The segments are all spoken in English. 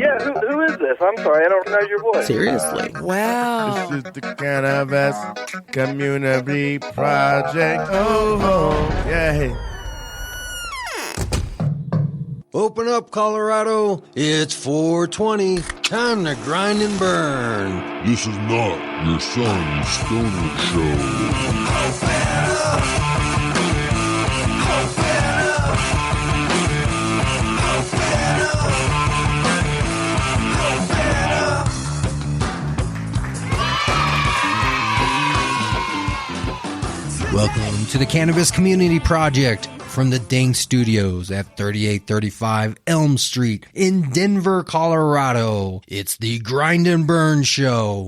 Yeah, who is this? I'm sorry, I don't recognize your voice. Seriously. Wow. This is the Cannabis Community Project. Oh, yeah. Open up, Colorado. It's 420. Time to grind and burn. This is not your son's stoner show. Welcome to the Cannabis Community Project from the Dang Studios at 3835 Elm Street in Denver, Colorado. It's the Grind and Burn Show.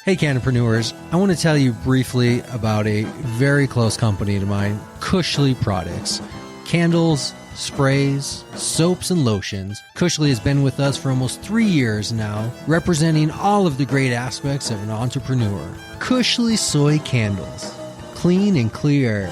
Hey, Cannapreneurs. I want to tell you briefly about a very close company to mine, Cushley Products. Candles, sprays, soaps, and lotions. Cushley has been with us for almost 3 years now, representing all of the great aspects of an entrepreneur. Cushley Soy Candles. Clean and clear.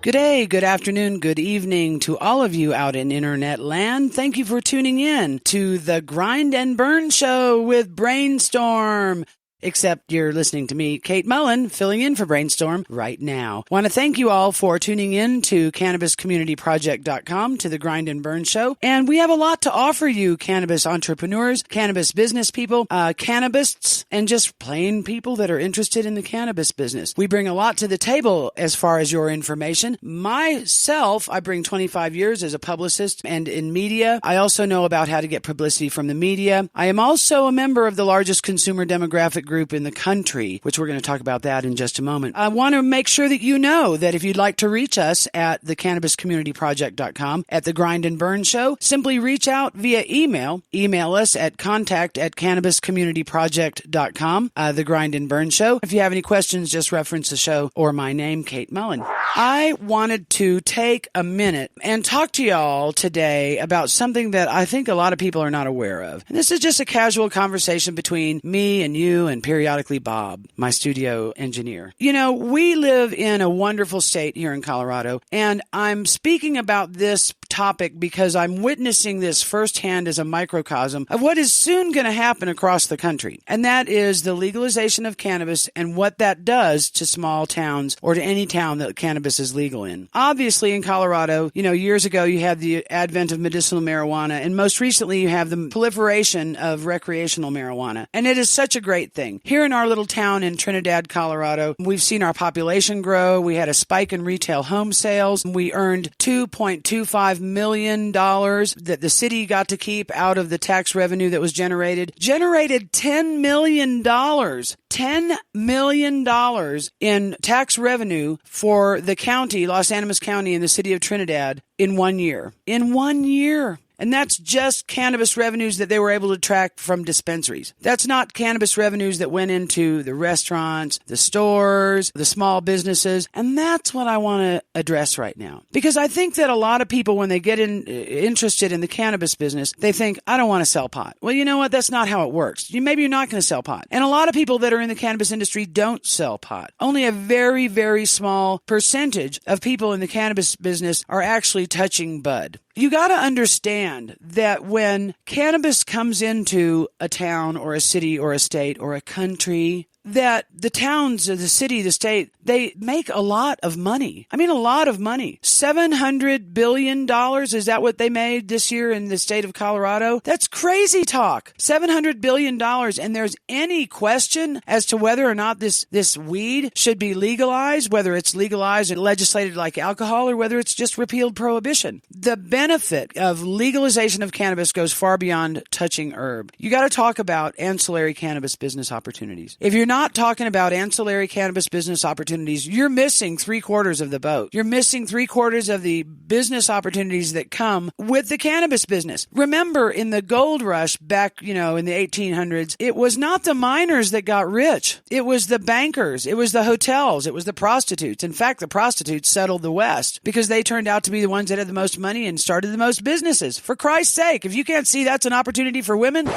Good day, good afternoon, good evening to all of you out in internet land. Thank you for tuning in to the Grind and Burn Show with Brainstorm. Except you're listening to me, Kate Mullen, filling in for Brainstorm right now. Want to thank you all for tuning in to CannabisCommunityProject.com, to the Grind and Burn Show. And we have a lot to offer you, cannabis entrepreneurs, cannabis business people, cannabists, and just plain people that are interested in the cannabis business. We bring a lot to the table as far as your information. Myself, I bring 25 years as a publicist and in media. I also know about how to get publicity from the media. I am also a member of the largest consumer demographic group in the country, which we're going to talk about that in just a moment. I want to make sure that you know that if you'd like to reach us at the CannabisCommunityProject.com, at the Grind and Burn Show, simply reach out via email. Email us at contact@CannabisCommunityProject.com, the Grind and Burn Show. If you have any questions, just reference the show or my name, Kate Mullen. I wanted to take a minute and talk to y'all today about something that I think a lot of people are not aware of. And this is just a casual conversation between me and you and periodically Bob, my studio engineer. You know, we live in a wonderful state here in Colorado, and I'm speaking about this topic because I'm witnessing this firsthand as a microcosm of what is soon going to happen across the country. And that is the legalization of cannabis and what that does to small towns or to any town that cannabis is legal in. Obviously, in Colorado, you know, years ago you had the advent of medicinal marijuana, and most recently you have the proliferation of recreational marijuana. And it is such a great thing. Here in our little town in Trinidad, Colorado, we've seen our population grow. We had a spike in retail home sales. We earned $2.25 million that the city got to keep out of the tax revenue that was generated $10 million. $10 million in tax revenue for the county, Los Animas County, and the city of Trinidad in 1 year. In 1 year. And that's just cannabis revenues that they were able to track from dispensaries. That's not cannabis revenues that went into the restaurants, the stores, the small businesses. And that's what I want to address right now. Because I think that a lot of people, when they get interested in the cannabis business, they think, I don't want to sell pot. Well, you know what? That's not how it works. Maybe you're not going to sell pot. And a lot of people that are in the cannabis industry don't sell pot. Only a very, very small percentage of people in the cannabis business are actually touching bud. You got to understand that when cannabis comes into a town or a city or a state or a country, that the towns, the city, the state, they make a lot of money. I mean, a lot of money. $700 billion, is that what they made this year in the state of Colorado? That's crazy talk. $700 billion. And there's any question as to whether or not this weed should be legalized, whether it's legalized and legislated like alcohol or whether it's just repealed prohibition. The benefit of legalization of cannabis goes far beyond touching herb. You got to talk about ancillary cannabis business opportunities. If you're not talking about ancillary cannabis business opportunities, you're missing 3/4 of the boat. You're missing 3/4 of the business opportunities that come with the cannabis business. Remember, in the gold rush back, in the 1800s, it was not the miners that got rich. It was the bankers. It was the hotels. It was the prostitutes. In fact, the prostitutes settled the West because they turned out to be the ones that had the most money and started the most businesses. For Christ's sake, if you can't see that's an opportunity for women,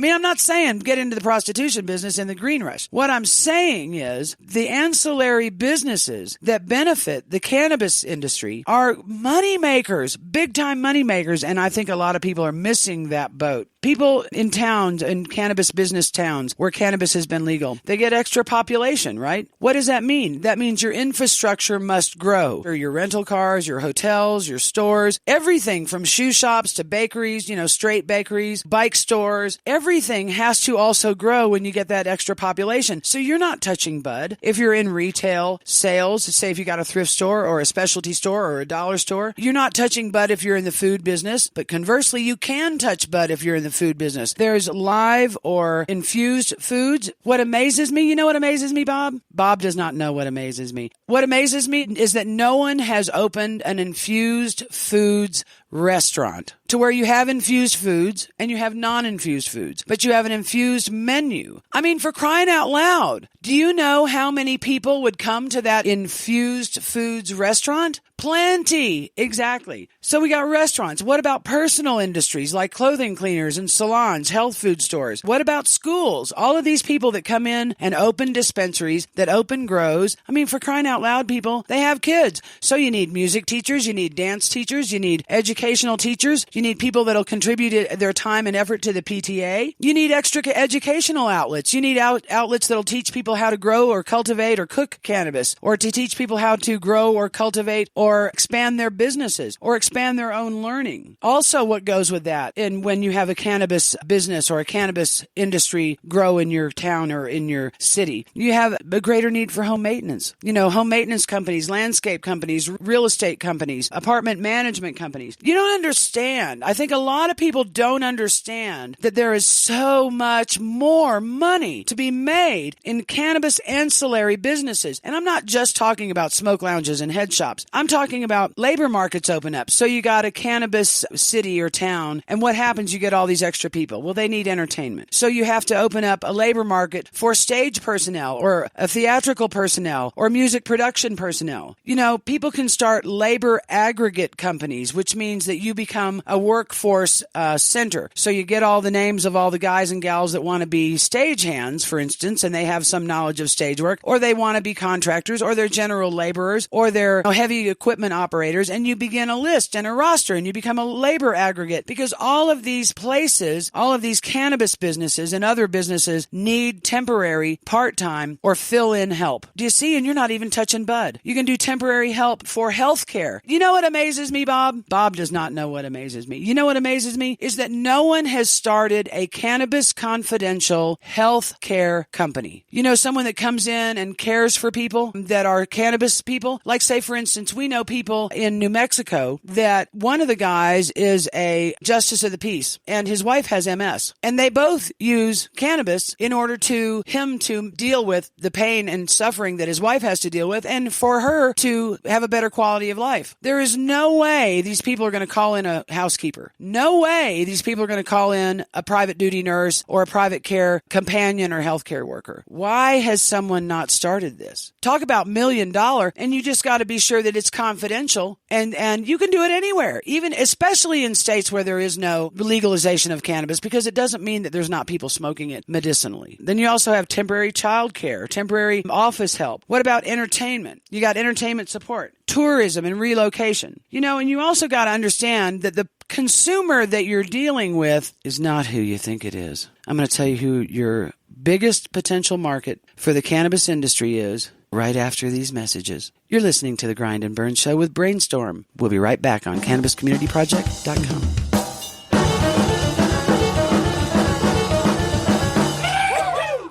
I mean, I'm not saying get into the prostitution business in the green rush. What I'm saying is the ancillary businesses that benefit the cannabis industry are money makers, big time money makers. And I think a lot of people are missing that boat. People in towns, in cannabis business towns where cannabis has been legal, they get extra population, right? What does that mean? That means your infrastructure must grow. Or your rental cars, your hotels, your stores, everything from shoe shops to bakeries, straight bakeries, bike stores, everything has to also grow when you get that extra population. So you're not touching bud. If you're in retail sales, say if you got a thrift store or a specialty store or a dollar store, you're not touching bud if you're in the food business. But conversely, you can touch bud if you're in the food business. There's live or infused foods. What amazes me, you know what amazes me, Bob? Bob does not know what amazes me. What amazes me is that no one has opened an infused foods restaurant to where you have infused foods and you have non-infused foods, but you have an infused menu. I mean, for crying out loud, do you know how many people would come to that infused foods restaurant? Plenty. Exactly. So we got restaurants. What about personal industries like clothing cleaners and salons, health food stores? What about schools? All of these people that come in and open dispensaries, that open grows. I mean, for crying out loud, people, they have kids. So you need music teachers, you need dance teachers, you need educational teachers, you need people that'll contribute their time and effort to the PTA. You need extra educational outlets. You need outlets that'll teach people how to grow or cultivate or cook cannabis, or to teach people how to grow or cultivate or expand their businesses or expand their own learning. Also, what goes with that, and when you have a cannabis business or a cannabis industry grow in your town or in your city, you have a greater need for home maintenance. Home maintenance companies, landscape companies, real estate companies, apartment management companies. You don't understand. I think a lot of people don't understand that there is so much more money to be made in cannabis ancillary businesses. And I'm not just talking about smoke lounges and head shops. I'm talking about labor markets open up. So you got a cannabis city or town, and what happens? You get all these extra people. Well, they need entertainment. So you have to open up a labor market for stage personnel or a theatrical personnel or music production personnel. People can start labor aggregate companies, which means that you become a workforce center. So you get all the names of all the guys and gals that want to be stagehands, for instance, and they have some knowledge of stage work, or they want to be contractors, or they're general laborers, or they're heavy equipment operators, and you begin a list and a roster, and you become a labor aggregate, because all of these places, all of these cannabis businesses and other businesses need temporary, part-time, or fill-in help. Do you see? And you're not even touching bud. You can do temporary help for healthcare. You know what amazes me, Bob? Bob does not know what amazes me. You know what amazes me? Is that no one has started a cannabis confidential health care company. Someone that comes in and cares for people that are cannabis people. Like, say, for instance, we know people in New Mexico that one of the guys is a justice of the peace and his wife has MS. And they both use cannabis in order to him to deal with the pain and suffering that his wife has to deal with, and for her to have a better quality of life. There is no way these people are going to call in a housekeeper. No way these people are going to call in a private duty nurse or a private care companion or healthcare worker. Why has someone not started this? Talk about $1 million, and you just got to be sure that it's confidential, and you can do it anywhere, even especially in states where there is no legalization of cannabis, because it doesn't mean that there's not people smoking it medicinally. Then you also have temporary child care, temporary office help. What about entertainment? You got entertainment support, tourism and relocation. And you also got to understand that the consumer that you're dealing with is not who you think it is. I'm going to tell you who your biggest potential market for the cannabis industry is right after these messages. You're listening to The Grind and Burn Show with Brainstorm. We'll be right back on CannabisCommunityProject.com.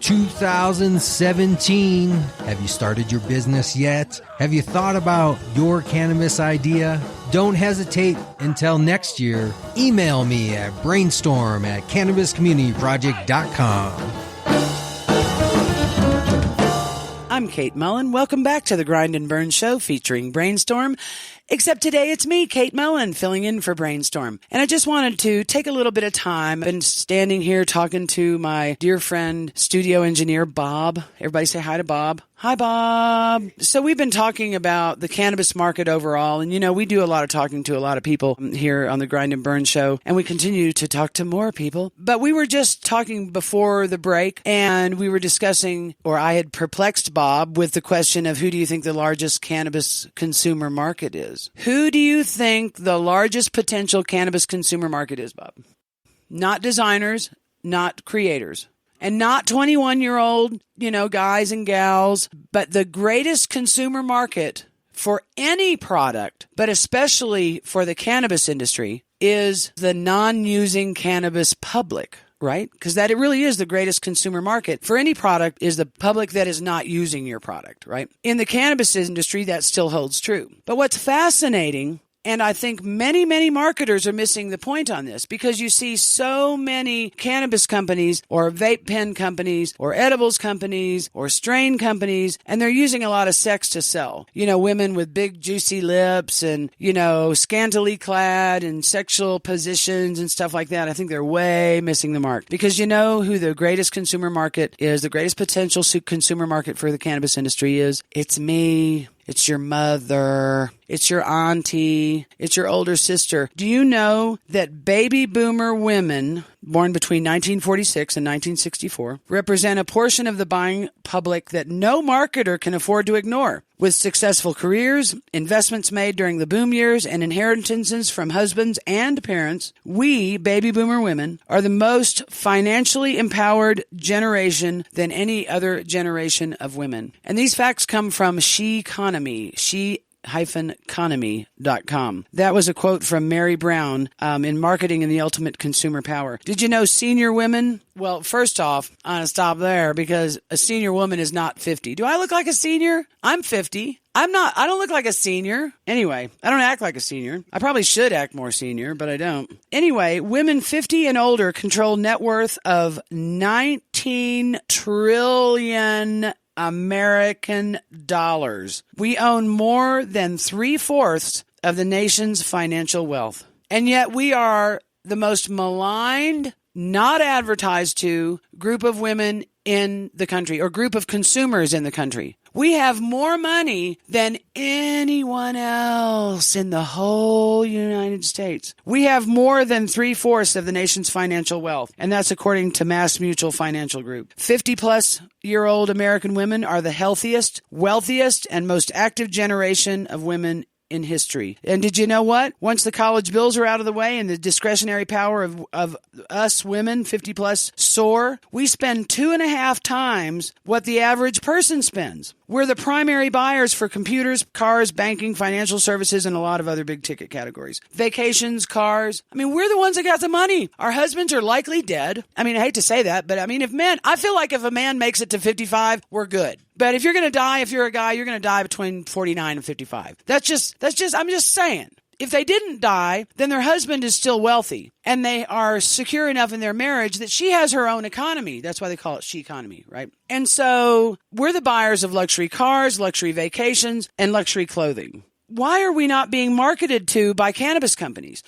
2017. Have you started your business yet? Have you thought about your cannabis idea? Don't hesitate until next year. Email me at brainstorm@cannabiscommunityproject.com. I'm Kate Mullen. Welcome back to the Grind and Burn Show featuring Brainstorm. Except today it's me, Kate Mullen, filling in for Brainstorm. And I just wanted to take a little bit of time. I've been standing here talking to my dear friend, studio engineer, Bob. Everybody say hi to Bob. Hi, Bob. So we've been talking about the cannabis market overall. And, you know, we do a lot of talking to a lot of people here on the Grind and Burn show. And we continue to talk to more people. But we were just talking before the break, and we were discussing, or I had perplexed Bob with the question of who do you think the largest cannabis consumer market is? Who do you think the largest potential cannabis consumer market is, Bob? Not designers, not creators. And not 21-year-old, guys and gals, but the greatest consumer market for any product, but especially for the cannabis industry, is the non-using cannabis public, right? Because that it really is the greatest consumer market for any product is the public that is not using your product, right? In the cannabis industry, that still holds true. But what's fascinating, and I think many, many marketers are missing the point on this, because you see so many cannabis companies or vape pen companies or edibles companies or strain companies, and they're using a lot of sex to sell. Women with big juicy lips and, scantily clad and sexual positions and stuff like that. I think they're way missing the mark, because you know who the greatest consumer market is, the greatest potential consumer market for the cannabis industry is? It's me. It's your mother. It's your auntie. It's your older sister. Do you know that baby boomer women born between 1946 and 1964 represent a portion of the buying public that no marketer can afford to ignore? With successful careers, investments made during the boom years, and inheritances from husbands and parents, we, baby boomer women, are the most financially empowered generation than any other generation of women. And these facts come from She-Economy, She-Economy.com. That was a quote from Mary Brown in Marketing and the Ultimate Consumer Power. Did you know senior women? Well, first off, I'm going to stop there, because a senior woman is not 50. Do I look like a senior? I'm 50. I don't look like a senior. Anyway, I don't act like a senior. I probably should act more senior, but I don't. Anyway, women 50 and older control net worth of 19 trillion American dollars. We own more than 3/4 of the nation's financial wealth. And yet we are the most maligned, not advertised to group of women in the country, or group of consumers in the country. We have more money than anyone else in the whole United States. We have more than 3/4 of the nation's financial wealth, and that's according to Mass Mutual Financial Group. 50-plus-year-old American women are the healthiest, wealthiest, and most active generation of women in history. And did you know what? Once the college bills are out of the way and the discretionary power of us women, 50 plus, soar, we spend 2.5 times what the average person spends. We're the primary buyers for computers, cars, banking, financial services, and a lot of other big ticket categories. Vacations, cars. We're the ones that got the money. Our husbands are likely dead. I hate to say that, but I feel like if a man makes it to 55, we're good. But if you're going to die, if you're a guy, you're going to die between 49 and 55. I'm just saying. If they didn't die, then their husband is still wealthy, and they are secure enough in their marriage that she has her own economy. That's why they call it She-Economy, right? And so we're the buyers of luxury cars, luxury vacations, and luxury clothing. Why are we not being marketed to by cannabis companies?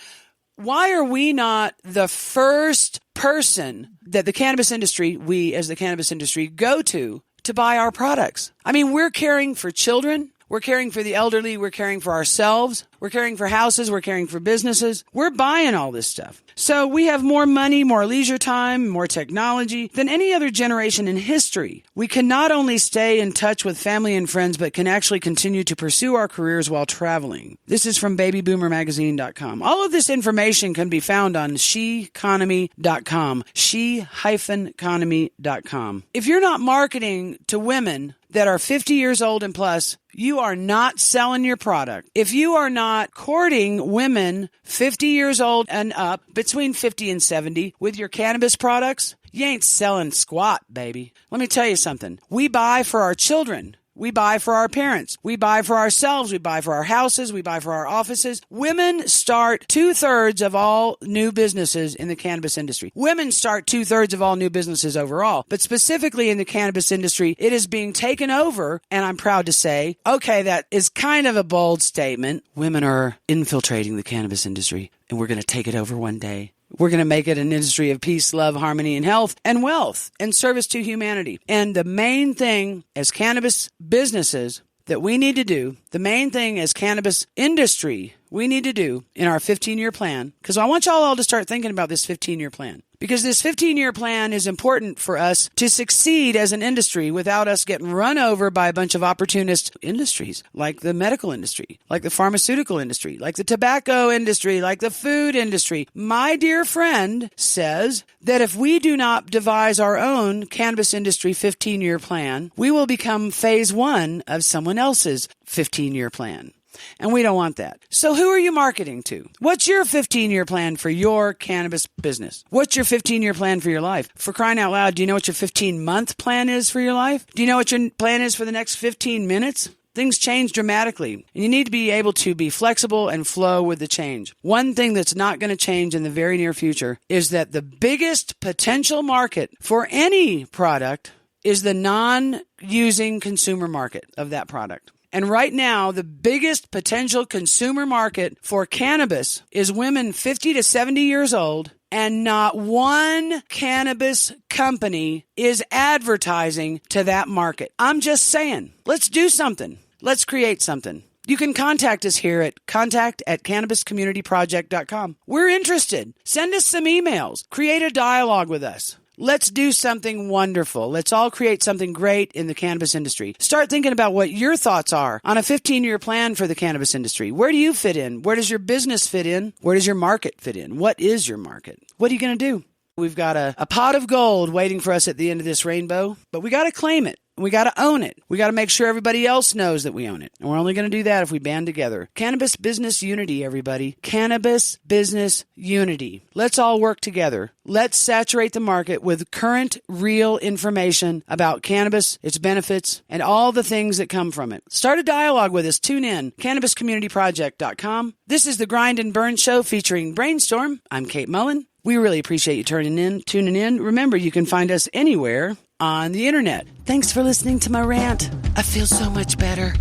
Why are we not the first person that the cannabis industry, we as the cannabis industry, go to buy our products? We're caring for children. We're caring for the elderly. We're caring for ourselves. We're caring for houses. We're caring for businesses. We're buying all this stuff. So we have more money, more leisure time, more technology than any other generation in history. We can not only stay in touch with family and friends, but can actually continue to pursue our careers while traveling. This is from babyboomermagazine.com. All of this information can be found on She-Economy.com, She-Economy.com. If you're not marketing to women that are 50 years old and plus, you are not selling your product. If you are not courting women 50 years old and up, between 50 and 70, with your cannabis products, you ain't selling squat, baby. Let me tell you something. We buy for our children. We buy for our parents. We buy for ourselves. We buy for our houses. We buy for our offices. Women start 2/3 of all new businesses in the cannabis industry. Women start 2/3 of all new businesses overall. But specifically in the cannabis industry, it is being taken over, and I'm proud to say, okay, that is kind of a bold statement. Women are infiltrating the cannabis industry, and we're going to take it over one day. We're going to make it an industry of peace, love, harmony, and health, and wealth, and service to humanity. And the main thing as cannabis businesses that we need to do, the main thing as cannabis industry we need to do in our 15-year plan, because I want y'all all to start thinking about this 15-year plan. Because this 15-year plan is important for us to succeed as an industry without us getting run over by a bunch of opportunist industries, like the medical industry, like the pharmaceutical industry, like the tobacco industry, like the food industry. My dear friend says that if we do not devise our own cannabis industry 15-year plan, we will become phase 1 of someone else's 15-year plan. And we don't want that. So who are you marketing to? What's your 15-year plan for your cannabis business? What's your 15-year plan for your life? For crying out loud, do you know what your 15-month plan is for your life? Do you know what your plan is for the next 15 minutes? Things change dramatically, and you need to be able to be flexible and flow with the change. One thing that's not going to change in the very near future is that the biggest potential market for any product is the non-using consumer market of that product. And right now, the biggest potential consumer market for cannabis is women 50 to 70 years old, and not one cannabis company is advertising to that market. I'm just saying, let's do something. Let's create something. You can contact us here at contact@cannabiscommunityproject.com. We're interested. Send us some emails. Create a dialogue with us. Let's do something wonderful. Let's all create something great in the cannabis industry. Start thinking about what your thoughts are on a 15-year plan for the cannabis industry. Where do you fit in? Where does your business fit in? Where does your market fit in? What is your market? What are you going to do? We've got a pot of gold waiting for us at the end of this rainbow, but we got to claim it. We got to own it. We got to make sure everybody else knows that we own it. And we're only going to do that if we band together. Cannabis business unity, everybody. Cannabis business unity. Let's all work together. Let's saturate the market with current, real information about cannabis, its benefits, and all the things that come from it. Start a dialogue with us. Tune in. CannabisCommunityProject.com. This is the Grind and Burn Show featuring Brainstorm. I'm Kate Mullen. We really appreciate you tuning in. Remember, you can find us anywhere on the internet. Thanks for listening to my rant. I feel so much better.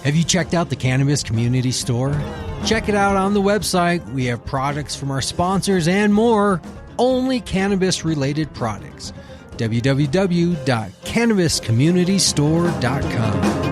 Have you checked out the Cannabis Community Store? Check it out on the website. We have products from our sponsors and more. Only cannabis-related products. www.cannabiscommunitystore.com.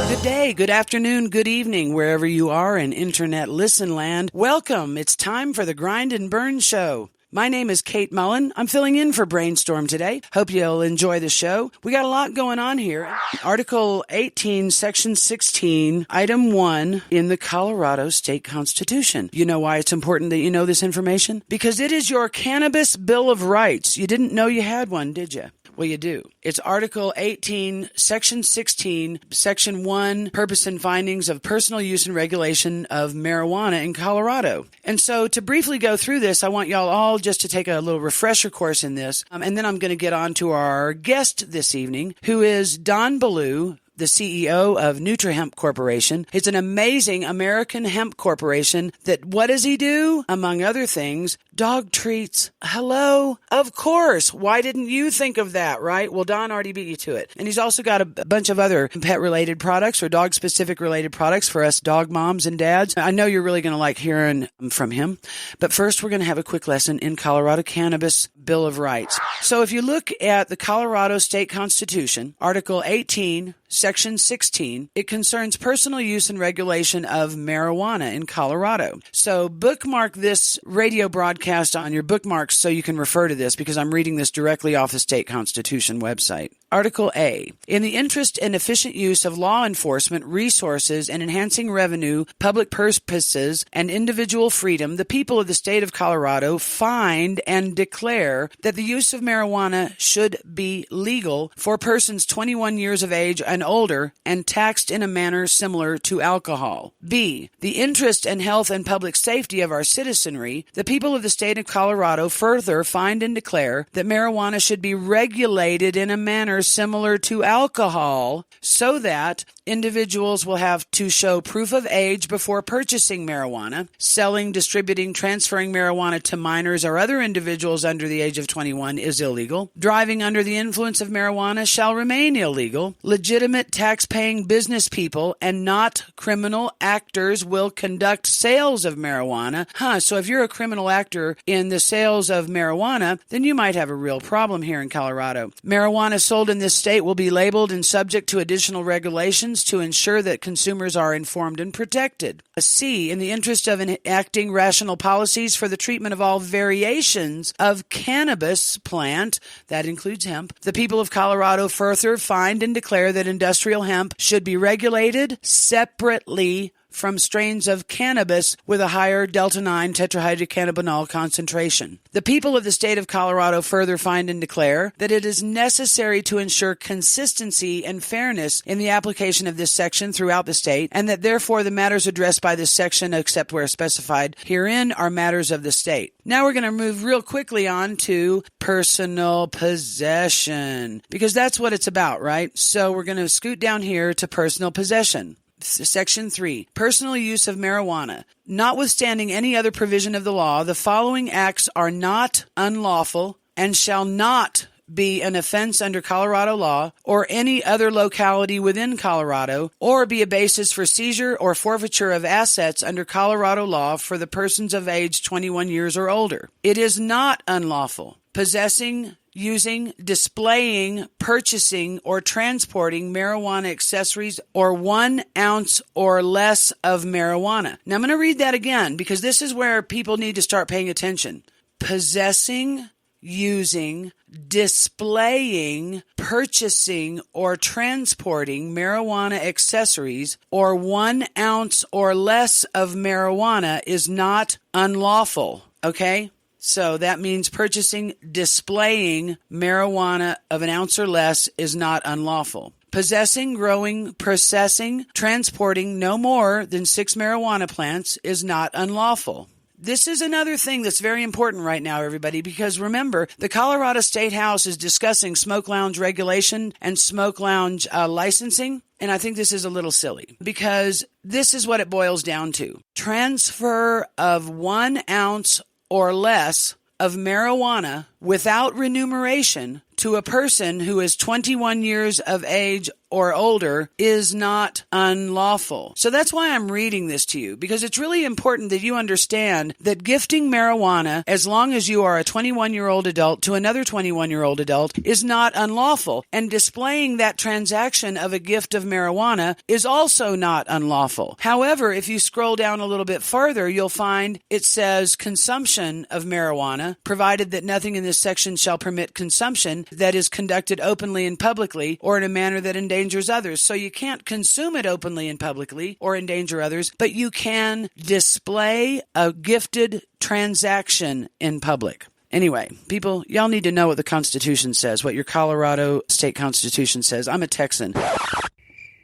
Good day, good afternoon, good evening, wherever you are in internet listen land. Welcome. It's time for the Grind and Burn Show. My name is Kate Mullen. I'm filling in for Brainstorm today. Hope you'll enjoy the show. We got a lot going on here. Article 18, Section 16, Item 1 in the Colorado State Constitution. You know why it's important that you know this information? Because it is your Cannabis Bill of Rights. You didn't know you had one, did you? Well, you do. It's Article 18, Section 16, Section 1, Purpose and Findings of Personal Use and Regulation of Marijuana in Colorado. And so to briefly go through this, I want y'all all just to take a little refresher course in this. And then I'm going to get on to our guest this evening, who is Don Ballou, the CEO of NutraHemp Corporation. It's an amazing American hemp corporation that, what does he do? Among other things, dog treats. Hello? Of course. Why didn't you think of that, right? Well, Don already beat you to it. And he's also got a bunch of other pet-related products or dog-specific related products for us dog moms and dads. I know you're really going to like hearing from him. But first, we're going to have a quick lesson in Colorado Cannabis Bill of Rights. So if you look at the Colorado State Constitution, Article 18, Section 16, it concerns personal use and regulation of marijuana in Colorado. So bookmark this radio broadcast on your bookmarks so you can refer to this, because I'm reading this directly off the State Constitution website. Article A. In the interest and efficient use of law enforcement resources and enhancing revenue, public purposes, and individual freedom, the people of the state of Colorado find and declare that the use of marijuana should be legal for persons 21 years of age and older and taxed in a manner similar to alcohol. B. The interest and health and public safety of our citizenry, the people of the state of Colorado further find and declare that marijuana should be regulated in a manner similar to alcohol so that individuals will have to show proof of age before purchasing marijuana. Selling, distributing, transferring marijuana to minors or other individuals under the age of 21 is illegal. Driving under the influence of marijuana shall remain illegal. Legitimate tax-paying business people and not criminal actors will conduct sales of marijuana. So if you're a criminal actor in the sales of marijuana, then you might have a real problem here in Colorado. Marijuana sold in this state will be labeled and subject to additional regulations to ensure that consumers are informed and protected. C. In the interest of enacting rational policies for the treatment of all variations of cannabis plant, that includes hemp, the people of Colorado further find and declare that industrial hemp should be regulated separately from strains of cannabis with a higher delta-9 tetrahydrocannabinol concentration. The people of the state of Colorado further find and declare that it is necessary to ensure consistency and fairness in the application of this section throughout the state, and that therefore the matters addressed by this section, except where specified herein, are matters of the state. Now we're going to move real quickly on to personal possession, because that's what it's about, right? So we're going to scoot down here to personal possession. Section 3, personal use of marijuana. Notwithstanding any other provision of the law, the following acts are not unlawful and shall not be an offense under Colorado law or any other locality within Colorado, or be a basis for seizure or forfeiture of assets under Colorado law for the persons of age 21 years or older. It is not unlawful possessing, using, displaying, purchasing, or transporting marijuana accessories or 1 ounce or less of marijuana. Now I'm going to read that again because this is where people need to start paying attention. Possessing, using, displaying, purchasing, or transporting marijuana accessories or 1 ounce or less of marijuana is not unlawful, okay? So that means purchasing, displaying marijuana of 1 ounce or less is not unlawful. Possessing, growing, processing, transporting no more than 6 marijuana plants is not unlawful. This is another thing that's very important right now, everybody, because remember, the Colorado State House is discussing smoke lounge regulation and smoke lounge licensing. And I think this is a little silly because this is what it boils down to. Transfer of 1 ounce or less of marijuana without remuneration to a person who is 21 years of age or older is not unlawful. So that's why I'm reading this to you, because it's really important that you understand that gifting marijuana, as long as you are a 21-year-old adult to another 21-year-old adult, is not unlawful. And displaying that transaction of a gift of marijuana is also not unlawful. However, if you scroll down a little bit further, you'll find it says consumption of marijuana, provided that nothing in this section shall permit consumption that is conducted openly and publicly or in a manner that endangers others. So you can't consume it openly and publicly or endanger others, but you can display a gifted transaction in public. Anyway, people, y'all need to know what the Constitution says, what your Colorado state Constitution says. I'm a Texan.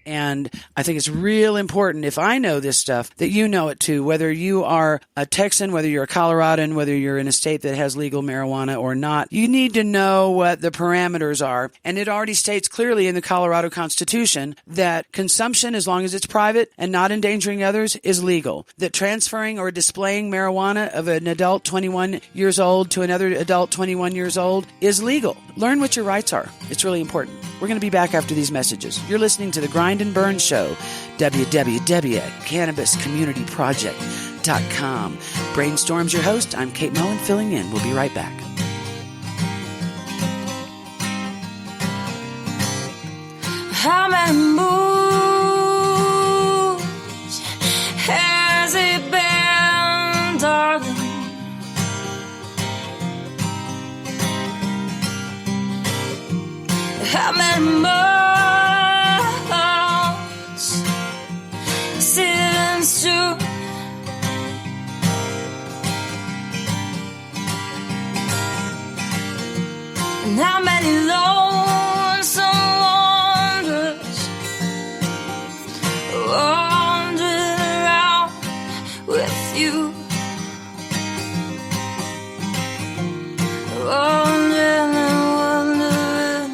And I think it's real important, if I know this stuff, that you know it too, whether you are a Texan, whether you're a Coloradan, whether you're in a state that has legal marijuana or not. You need to know what the parameters are. And it already states clearly in the Colorado Constitution that consumption, as long as it's private and not endangering others, is legal. That transferring or displaying marijuana of an adult 21 years old to another adult 21 years old is legal. Learn what your rights are. It's really important. We're going to be back after these messages. You're listening to the Grind and Burn Show, www.cannabiscommunityproject.com. Brainstorm's your host. I'm Kate Mullen, filling in. We'll be right back. How many moons has it been, darling? How many months since June? And how many lonesome wanderers wandering around with you? Wandering and wondering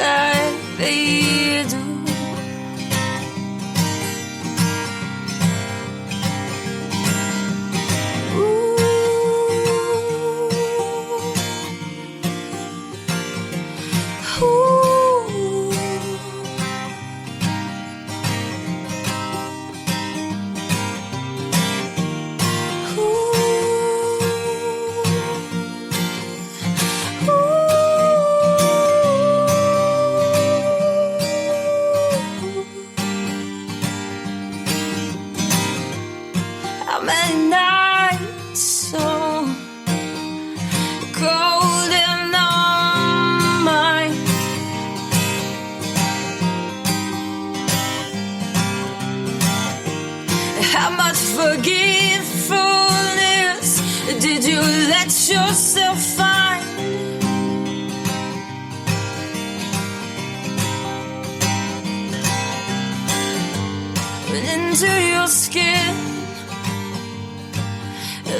like they do. How many nights so cold and on mine? How much forgetfulness did you let yourself find? Went into your skin,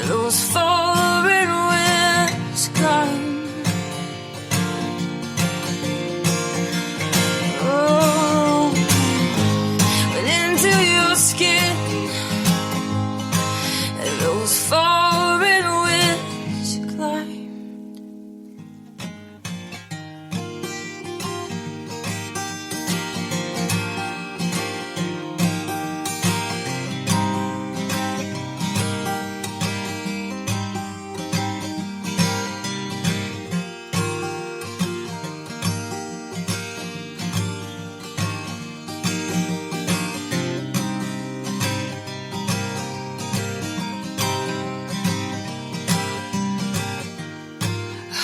those foreign winds come. Oh, went into your skin, those foreign winds climb.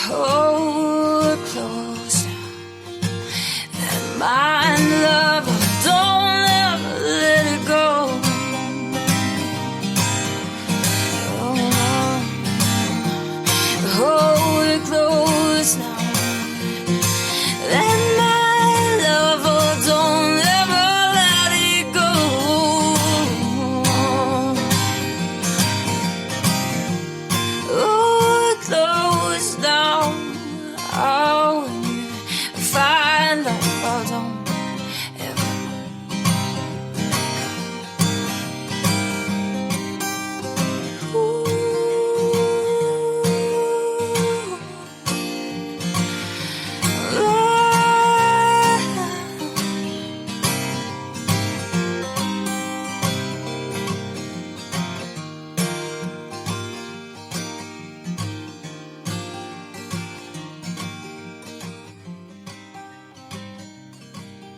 Hold it close and mind love, don't ever let it go. Oh, hold it close now and mind love, don't ever let it go. Hold it close now. Oh, find love, oh, don't ever.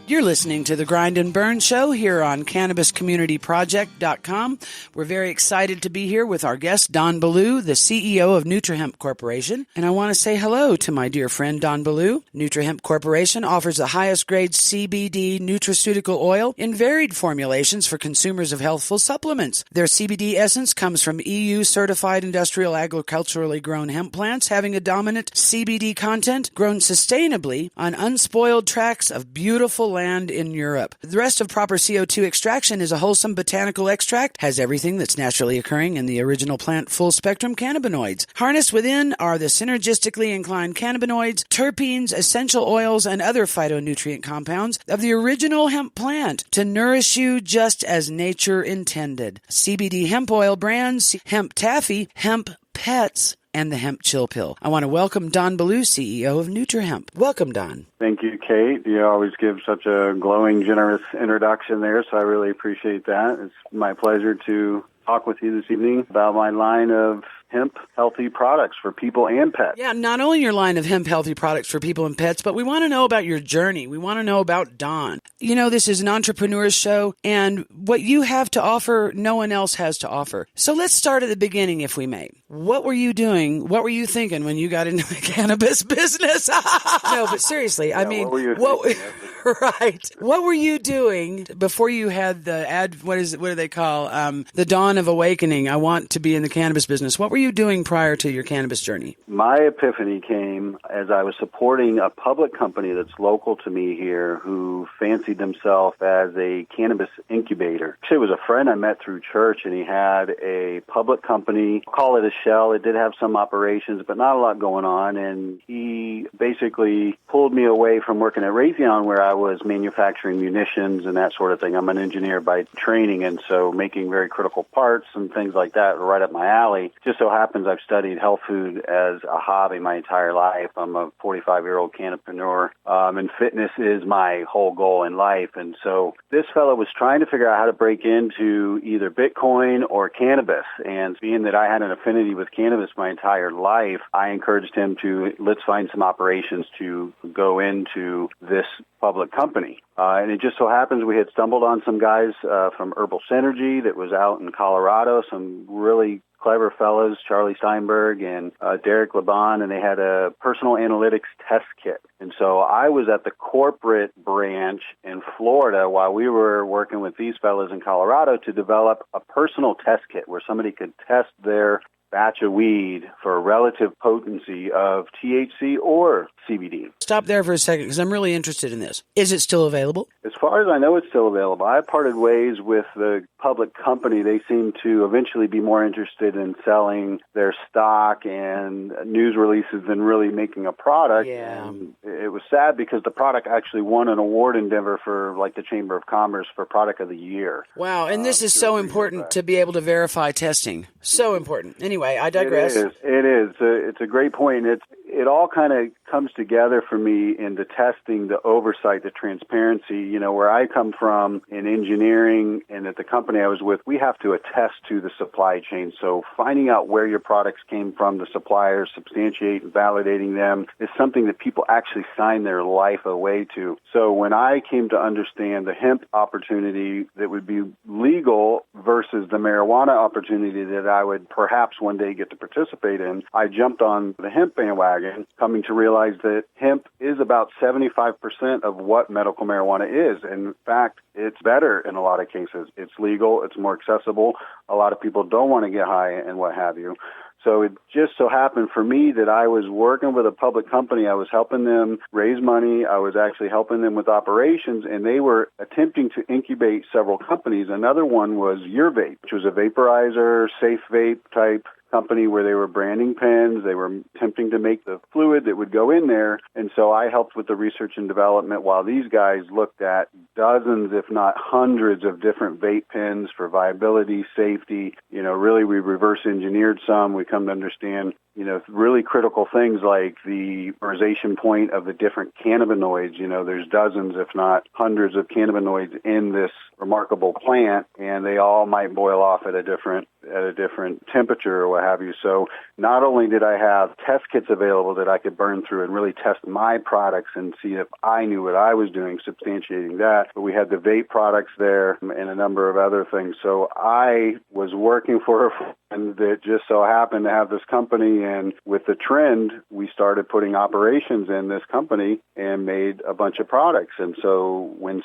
You're listening to the Grind and Burn Show here on CannabisCommunityProject.com. We're very excited to be here with our guest, Don Ballou, the CEO of NutraHemp Corporation. And I want to say hello to my dear friend, Don Ballou. NutraHemp Corporation offers the highest grade CBD nutraceutical oil in varied formulations for consumers of healthful supplements. Their CBD essence comes from EU-certified industrial agriculturally grown hemp plants having a dominant CBD content grown sustainably on unspoiled tracts of beautiful land in Europe. The rest of proper CO2 extraction is a wholesome botanical extract, has everything that's naturally occurring in the original plant full-spectrum cannabinoids. Harnessed within are the synergistically inclined cannabinoids, terpenes, essential oils, and other phytonutrient compounds of the original hemp plant to nourish you just as nature intended. CBD hemp oil brands, Hemp Taffy, Hemp Pets, and the Hemp Chill Pill. I want to welcome Don Ballou, CEO of NutraHemp. Welcome, Don. Thank you, Kate. You always give such a glowing, generous introduction there, so I really appreciate that. It's my pleasure to talk with you this evening about my line of hemp healthy products for people and pets. Yeah, not only your line of hemp healthy products for people and pets, but we want to know about your journey. We want to know about Don. You know, this is an entrepreneur's show, and what you have to offer, no one else has to offer. So let's start at the beginning, if we may. What were you doing? What were you thinking when you got into the cannabis business? No, but seriously, I mean, what were you thinking? right. What were you doing before you had the what do they call, the dawn of awakening? I want to be in the cannabis business. What were you doing prior to your cannabis journey? My epiphany came as I was supporting a public company that's local to me here who fancied themselves as a cannabis incubator. Actually, it was a friend I met through church, and he had a public company, call it a shell. It did have some operations, but not a lot going on, and he basically pulled me away from working at Raytheon, where I was manufacturing munitions and that sort of thing. I'm an engineer by training, and so making very critical parts and things like that are right up my alley. Just so happens I've studied health food as a hobby my entire life. I'm a 45-year-old cannapreneur, and fitness is my whole goal in life. And so this fellow was trying to figure out how to break into either Bitcoin or cannabis. And being that I had an affinity with cannabis my entire life, I encouraged him to let's find some operations to go into this public company. And it just so happens we had stumbled on some guys from Herbal Synergy that was out in Colorado, some really clever fellows, Charlie Steinberg and Derek Laban, and they had a personal analytics test kit. And so I was at the corporate branch in Florida while we were working with these fellows in Colorado to develop a personal test kit where somebody could test their batch of weed for a relative potency of THC or CBD. Stop there for a second because I'm really interested in this. Is it still available? As far as I know, it's still available. I parted ways with the public company. They seem to eventually be more interested in selling their stock and news releases than really making a product. Yeah. And it was sad because the product actually won an award in Denver for like the Chamber of Commerce for Product of the Year. Wow, and this is so important to be able to verify testing. So important. Anyway, I digress. It is. It's a great point. It all kind of comes together for me in the testing, the oversight, the transparency. You know, where I come from in engineering and at the company I was with, we have to attest to the supply chain. So finding out where your products came from, the suppliers, substantiate and validating them is something that people actually sign their life away to. So when I came to understand the hemp opportunity that would be legal versus the marijuana opportunity that I would perhaps one day get to participate in, I jumped on the hemp bandwagon, coming to realize that hemp is about 75% of what medical marijuana is. And in fact, it's better in a lot of cases. It's legal. It's more accessible. A lot of people don't want to get high and what have you. So it just so happened for me that I was working with a public company. I was helping them raise money. I was actually helping them with operations, and they were attempting to incubate several companies. Another one was Your Vape, which was a vaporizer, safe vape type company where they were branding pens. They were attempting to make the fluid that would go in there. And so I helped with the research and development while these guys looked at dozens, if not hundreds of different vape pens for viability, safety. You know, really we reverse engineered some. We come to understand, you know, really critical things like the vaporization point of the different cannabinoids. You know, there's dozens, if not hundreds of cannabinoids in this remarkable plant, and they all might boil off at a different temperature or what have you. So not only did I have test kits available that I could burn through and really test my products and see if I knew what I was doing, substantiating that, but we had the vape products there and a number of other things. So I was working for a friend that just so happened to have this company, and with the trend, we started putting operations in this company and made a bunch of products. And so when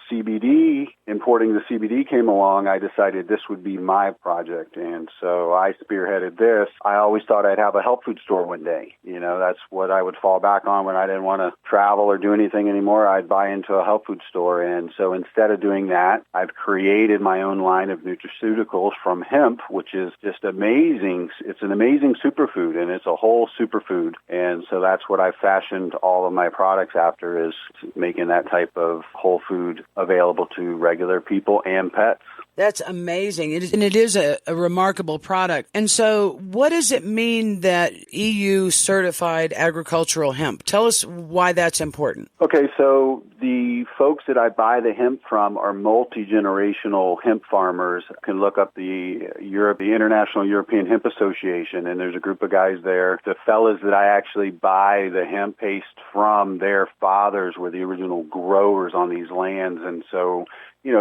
importing the CBD came along, I decided this would be my project. And so I spearheaded this. I always thought I'd have a health food store one day. You know, that's what I would fall back on when I didn't want to travel or do anything anymore. I'd buy into a health food store. And so instead of doing that, I've created my own line of nutraceuticals from hemp, which is just amazing. It's an amazing superfood, and it's a whole superfood. And so that's what I fashioned all of my products after, is making that type of whole food available to regular people and pets. That's amazing. It is a remarkable product. And so what does it mean that EU certified agricultural hemp? Tell us why that's important. Okay, so the folks that I buy the hemp from are multi-generational hemp farmers. You can look up the International European Hemp Association, and there's a group of guys there. The fellas that I actually buy the hemp paste from, their fathers were the original growers on these lands. And so,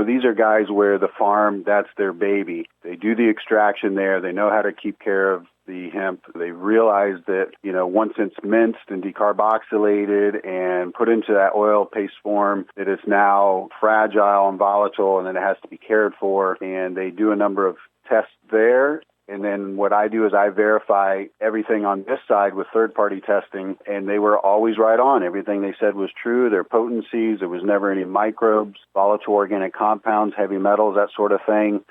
these are guys where the farm, that's their baby. They do the extraction there. They know how to keep care of the hemp. They realize that, once it's minced and decarboxylated and put into that oil paste form, that it's now fragile and volatile and then it has to be cared for. And they do a number of tests there. And then what I do is I verify everything on this side with third-party testing, and they were always right on. Everything they said was true. Their potencies, there was never any microbes, volatile organic compounds, heavy metals, that sort of thing.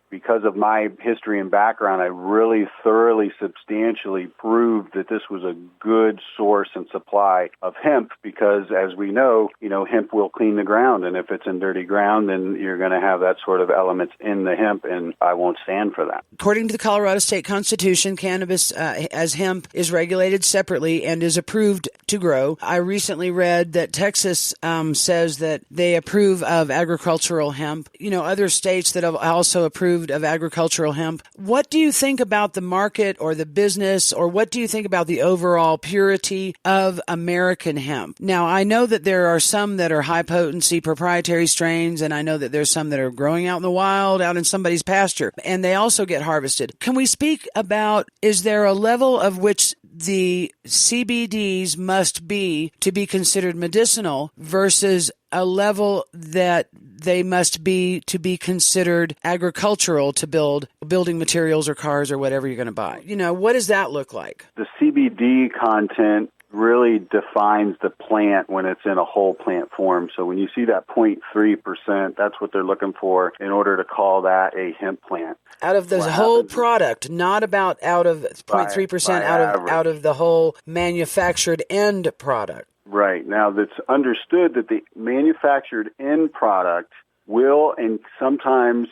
Because of my history and background, I really thoroughly, substantially proved that this was a good source and supply of hemp because, as we know, hemp will clean the ground. And if it's in dirty ground, then you're going to have that sort of elements in the hemp, and I won't stand for that. According to the Colorado State Constitution, cannabis as hemp is regulated separately and is approved to grow. I recently read that Texas says that they approve of agricultural hemp. Other states that have also approved of agricultural hemp. What do you think about the market or the business, or what do you think about the overall purity of American hemp? Now, I know that there are some that are high potency proprietary strains, and I know that there's some that are growing out in the wild, out in somebody's pasture, and they also get harvested. Can we speak about, is there a level of which the CBDs must be to be considered medicinal versus a level that they must be to be considered agricultural to building materials or cars or whatever you're going to buy? What does that look like? The CBD content really defines the plant when it's in a whole plant form. So when you see that 0.3%, that's what they're looking for in order to call that a hemp plant. Out of the whole product, not about out of 0.3% out of the whole manufactured end product. Right. Now, that's understood that the manufactured end product will and sometimes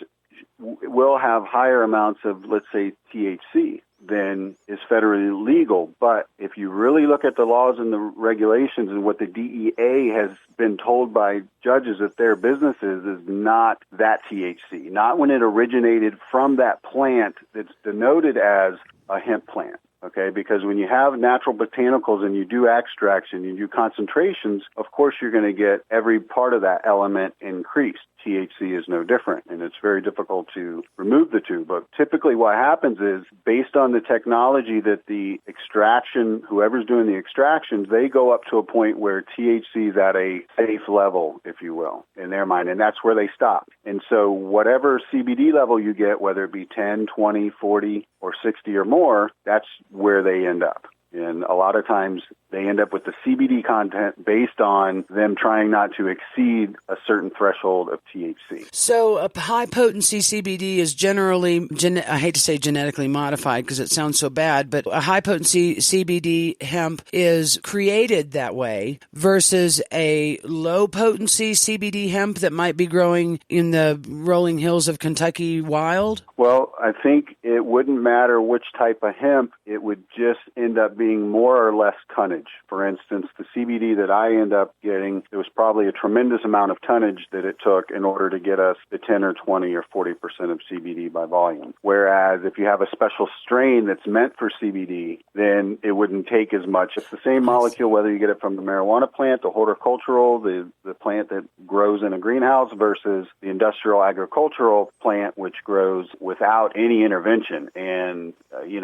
will have higher amounts of, let's say, THC than is federally legal. But if you really look at the laws and the regulations and what the DEA has been told by judges that their business is not that THC, not when it originated from that plant that's denoted as a hemp plant. Okay, because when you have natural botanicals and you do extraction, you do concentrations, of course you're going to get every part of that element increased. THC is no different, and it's very difficult to remove the two. But typically what happens is, based on the technology that the extraction, whoever's doing the extractions, they go up to a point where THC is at a safe level, if you will, in their mind, and that's where they stop. And so whatever CBD level you get, whether it be 10, 20, 40, or 60 or more, that's where they end up. And a lot of times they end up with the CBD content based on them trying not to exceed a certain threshold of THC. So a high-potency CBD is generally, I hate to say genetically modified because it sounds so bad, but a high-potency CBD hemp is created that way versus a low-potency CBD hemp that might be growing in the rolling hills of Kentucky wild? Well, I think it wouldn't matter which type of hemp. It would just end up being more or less tonnage. For instance, the CBD that I end up getting, there was probably a tremendous amount of tonnage that it took in order to get us the 10 or 20 or 40% of CBD by volume. Whereas if you have a special strain that's meant for CBD, then it wouldn't take as much. It's the same molecule whether you get it from the marijuana plant, the horticultural, the plant that grows in a greenhouse versus the industrial agricultural plant which grows without any intervention. And,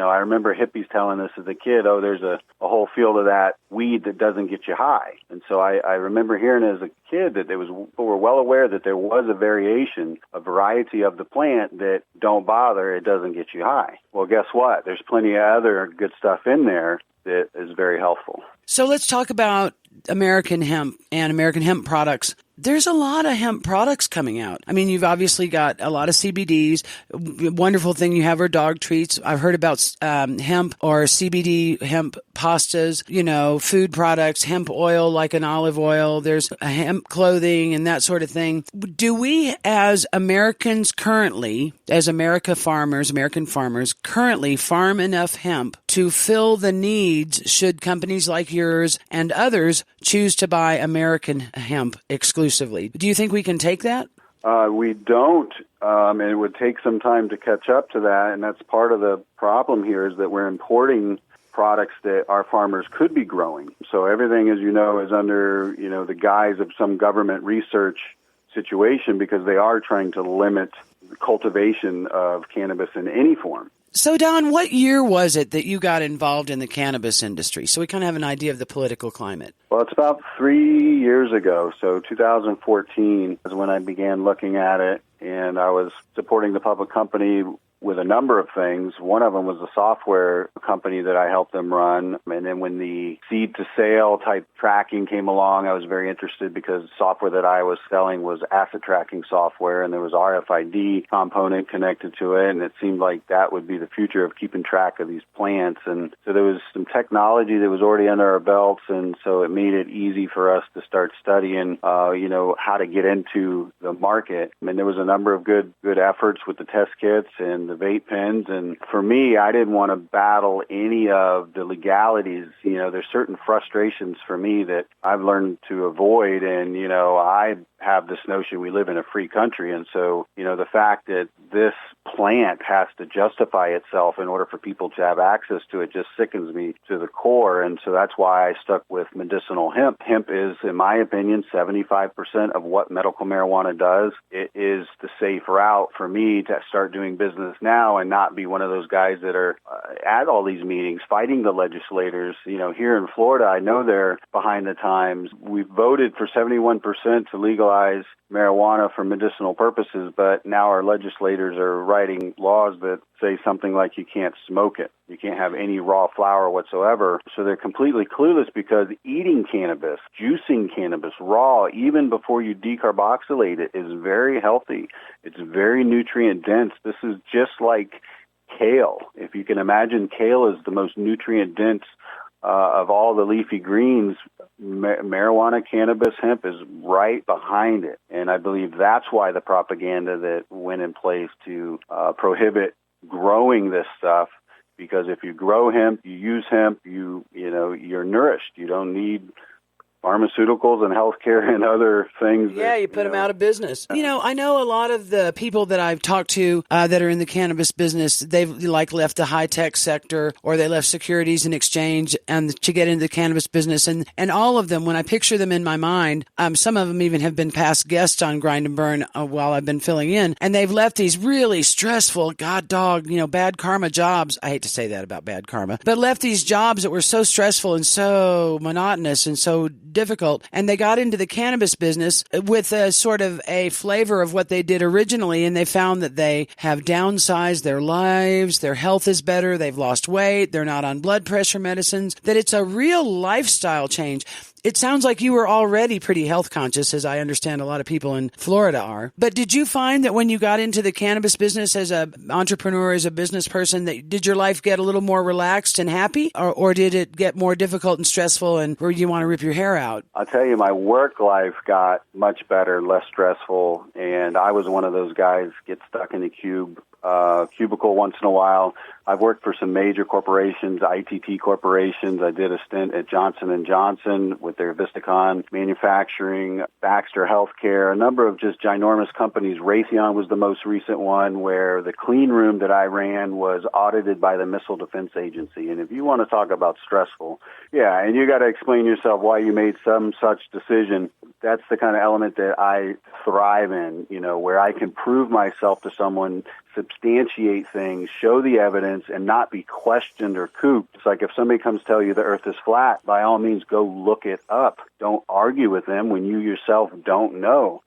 I remember hippies telling us as a kid, there's a whole field of that weed that doesn't get you high. And so I remember hearing as a kid that people were well aware that there was a variety of the plant that don't bother, it doesn't get you high. Well, guess what? There's plenty of other good stuff in there that is very helpful. So let's talk about American hemp and American hemp products. There's a lot of hemp products coming out. I mean, you've obviously got a lot of CBDs. Wonderful thing you have are dog treats. I've heard about hemp or CBD hemp pastas, food products, hemp oil like an olive oil. There's a hemp clothing and that sort of thing. Do we as Americans currently, as American farmers, currently farm enough hemp to fill the needs should companies like yours and others choose to buy American hemp exclusively? Do you think we can take that? We don't, and it would take some time to catch up to that, and that's part of the problem here is that we're importing products that our farmers could be growing. So everything, as you know, is under, the guise of some government research situation because they are trying to limit the cultivation of cannabis in any form. So, Don, what year was it that you got involved in the cannabis industry? So we kind of have an idea of the political climate. Well, it's about 3 years ago. So 2014 is when I began looking at it, and I was supporting the public company with a number of things. One of them was a software company that I helped them run. And then when the seed to sale type tracking came along, I was very interested because software that I was selling was asset tracking software, and there was RFID component connected to it. And it seemed like that would be the future of keeping track of these plants. And so there was some technology that was already under our belts. And so it made it easy for us to start studying, how to get into the market. I mean, there was a number of good efforts with the test kits and the vape pens. And for me, I didn't want to battle any of the legalities. There's certain frustrations for me that I've learned to avoid. And, I have this notion we live in a free country. And so, the fact that this plant has to justify itself in order for people to have access to it just sickens me to the core. And so that's why I stuck with medicinal hemp. Hemp is, in my opinion, 75% of what medical marijuana does. It is the safe route for me to start doing business now and not be one of those guys that are at all these meetings fighting the legislators. Here in Florida, I know they're behind the times. We've voted for 71% to legalize marijuana for medicinal purposes, but now our legislators are writing laws that say something like you can't smoke it. You can't have any raw flower whatsoever. So they're completely clueless because eating cannabis, juicing cannabis raw, even before you decarboxylate it, is very healthy. It's very nutrient dense. This is just like kale. If you can imagine, kale is the most nutrient dense of all the leafy greens. Marijuana, cannabis, hemp is right behind it. And I believe that's why the propaganda that went in place to prohibit growing this stuff, because if you grow hemp, you use hemp, you're nourished. You don't need pharmaceuticals and healthcare and other things. Yeah, you put them out of business. I know a lot of the people that I've talked to that are in the cannabis business, they've left the high-tech sector or they left securities and exchange and to get into the cannabis business. And all of them, when I picture them in my mind, some of them even have been past guests on Grind and Burn while I've been filling in. And they've left these really stressful, bad karma jobs. I hate to say that about bad karma, but left these jobs that were so stressful and so monotonous and so difficult, and they got into the cannabis business with a sort of a flavor of what they did originally, and they found that they have downsized their lives, their health is better, they've lost weight, they're not on blood pressure medicines, that it's a real lifestyle change. It sounds like you were already pretty health conscious, as I understand a lot of people in Florida are. But did you find that when you got into the cannabis business as an entrepreneur, as a business person, that did your life get a little more relaxed and happy? Or did it get more difficult and stressful and where you want to rip your hair out? I'll tell you, my work life got much better, less stressful. And I was one of those guys get stuck in a cubicle once in a while. I've worked for some major corporations, ITT corporations. I did a stint at Johnson & Johnson with their Visticon manufacturing, Baxter Healthcare, a number of just ginormous companies. Raytheon was the most recent one where the clean room that I ran was audited by the Missile Defense Agency. And if you want to talk about stressful, and you got to explain yourself why you made some such decision. That's the kind of element that I thrive in, where I can prove myself to someone, substantiate things, show the evidence, and not be questioned or cooped. It's like if somebody comes to tell you the earth is flat, by all means, go look it up. don't argue with them when you yourself don't know.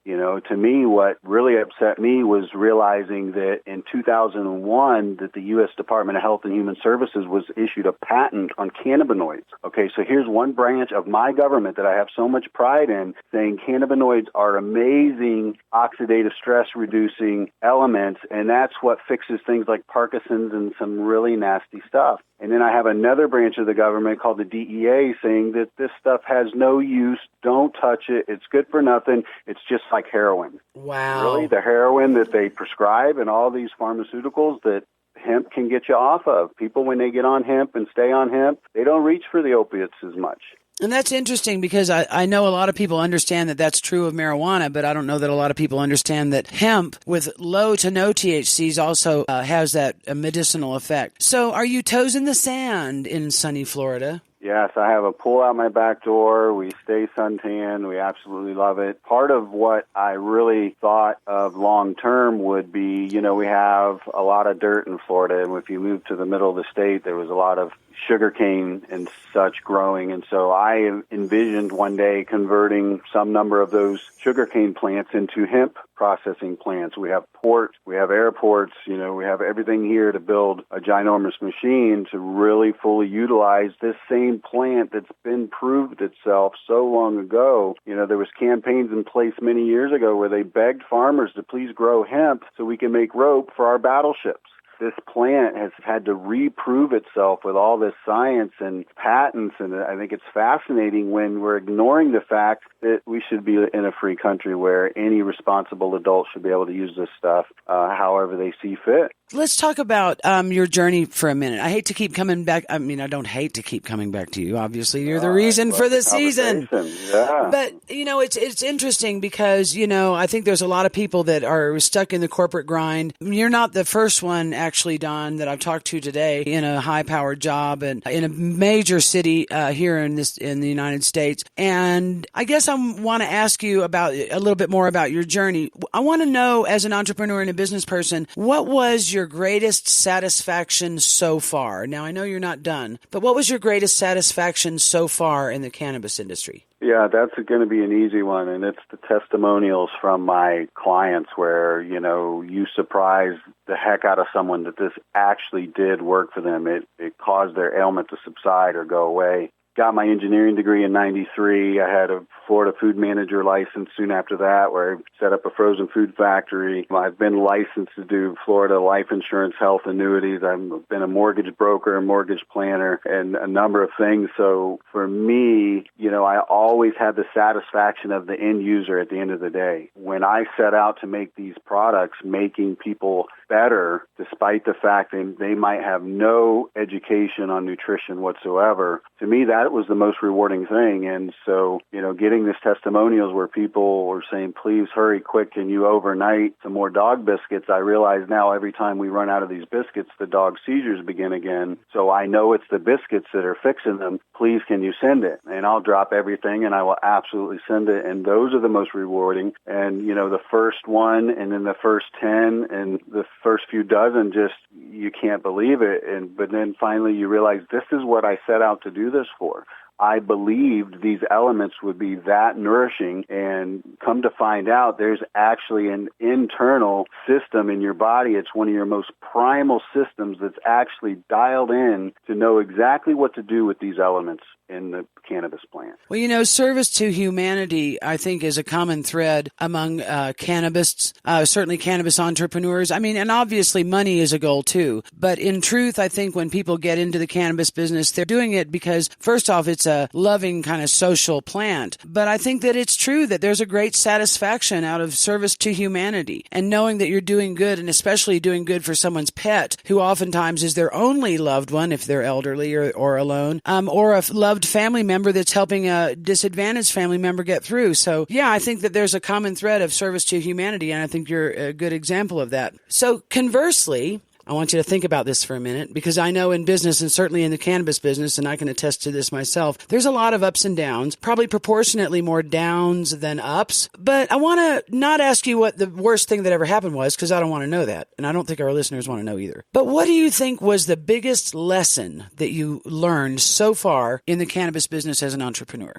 To me, what really upset me was realizing that in 2001 that the U.S. Department of Health and Human Services was issued a patent on cannabinoids. Okay, so here's one branch of my government that I have so much pride in, saying cannabinoids are amazing oxidative stress reducing elements, and that's what fixes things like Parkinson's and some really nasty stuff. And then I have another branch of the government called the DEA saying that this stuff has no use, don't touch it, it's good for nothing, it's just like heroin. Wow. Really, the heroin that they prescribe and all these pharmaceuticals that hemp can get you off of. People, when they get on hemp and stay on hemp, they don't reach for the opiates as much. And that's interesting because I know a lot of people understand that that's true of marijuana, but I don't know that a lot of people understand that hemp with low to no THCs also has that medicinal effect. So are you toes in the sand in sunny Florida? Yes, I have a pool out my back door. We stay suntan. We absolutely love it. Part of what I really thought of long term would be, we have a lot of dirt in Florida, and if you move to the middle of the state, there was a lot of sugarcane and such growing. And so I envisioned one day converting some number of those sugarcane plants into hemp processing plants. We have ports, we have airports, we have everything here to build a ginormous machine to really fully utilize this same plant that's been proved itself so long ago. There was campaigns in place many years ago where they begged farmers to please grow hemp so we can make rope for our battleships. This plant has had to reprove itself with all this science and patents, and I think it's fascinating when we're ignoring the fact that we should be in a free country where any responsible adult should be able to use this stuff however they see fit. Let's talk about your journey for a minute. I hate to keep coming back. I mean, I don't hate to keep coming back to you. Obviously, you're the reason for the season. Yeah. But, it's interesting because, I think there's a lot of people that are stuck in the corporate grind. You're not the first one, actually, Don, that I've talked to today in a high-powered job and in a major city here in the United States. And I guess I want to ask you about a little bit more about your journey. I want to know, as an entrepreneur and a business person, what was your greatest satisfaction so far? Now, I know you're not done, but what was your greatest satisfaction so far in the cannabis industry? Yeah, that's going to be an easy one, and it's the testimonials from my clients where, you surprise the heck out of someone that this actually did work for them. It caused their ailment to subside or go away. Got my engineering degree in 93. I had a Florida food manager license soon after that, where I set up a frozen food factory. I've been licensed to do Florida life insurance, health annuities. I've been a mortgage broker, a mortgage planner, and a number of things. So for me, I always had the satisfaction of the end user at the end of the day. When I set out to make these products, making people better, despite the fact that they might have no education on nutrition whatsoever, to me, that was the most rewarding thing. And so, getting this testimonials where people were saying, please hurry, quick, can you overnight some more dog biscuits? I realize now every time we run out of these biscuits, the dog seizures begin again. So I know it's the biscuits that are fixing them. Please, can you send it? And I'll drop everything and I will absolutely send it. And those are the most rewarding. And, the first one and then the first 10 and the first few dozen, just, you can't believe it. But then finally you realize this is what I set out to do this for. I believed these elements would be that nourishing, and come to find out there's actually an internal system in your body. It's one of your most primal systems that's actually dialed in to know exactly what to do with these elements in the cannabis plant. Well, service to humanity, I think, is a common thread among cannabis, certainly cannabis entrepreneurs. I mean, and obviously money is a goal too. But in truth, I think when people get into the cannabis business, they're doing it because, first off, it's a loving kind of social plant. But I think that it's true that there's a great satisfaction out of service to humanity and knowing that you're doing good, and especially doing good for someone's pet, who oftentimes is their only loved one if they're elderly or alone, or a loved family member that's helping a disadvantaged family member get through. So, yeah, I think that there's a common thread of service to humanity, and I think you're a good example of that. So, conversely, I want you to think about this for a minute, because I know in business, and certainly in the cannabis business, and I can attest to this myself, there's a lot of ups and downs, probably proportionately more downs than ups. But I want to not ask you what the worst thing that ever happened was, because I don't want to know that, and I don't think our listeners want to know either. But what do you think was the biggest lesson that you learned so far in the cannabis business as an entrepreneur?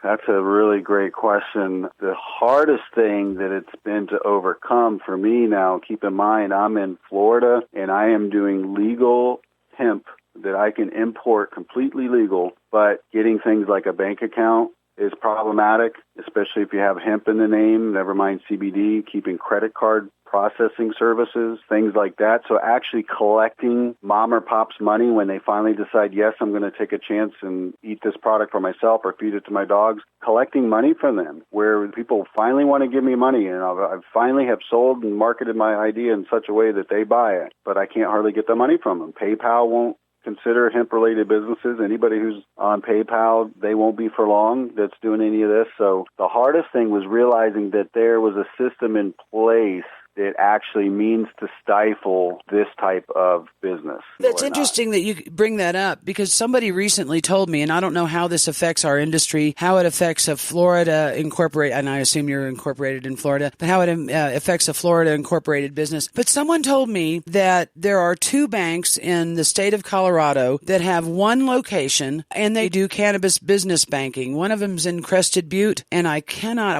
that's a really great question. The hardest thing that it's been to overcome for me now, keep in mind, I'm in Florida and I am doing legal hemp that I can import completely legal, but getting things like a bank account is problematic, especially if you have hemp in the name, never mind CBD, keeping credit card processing services, things like that. So actually collecting mom or pop's money when they finally decide, yes, I'm going to take a chance and eat this product for myself or feed it to my dogs, collecting money from them where people finally want to give me money. And I finally have sold and marketed my idea in such a way that they buy it, but I can't hardly get the money from them. PayPal won't consider hemp-related businesses. Anybody who's on PayPal, they won't be for long that's doing any of this. So the hardest thing was realizing that there was a system in place that actually means to stifle this type of business. That's interesting that you bring that up because somebody recently told me, and I don't know how this affects our industry, how it affects a Florida incorporated, and I assume you're incorporated in Florida, but how it affects a Florida incorporated business. But someone told me that there are 2 banks in the state of Colorado that have one location and they do cannabis business banking. One of them's in Crested Butte, and I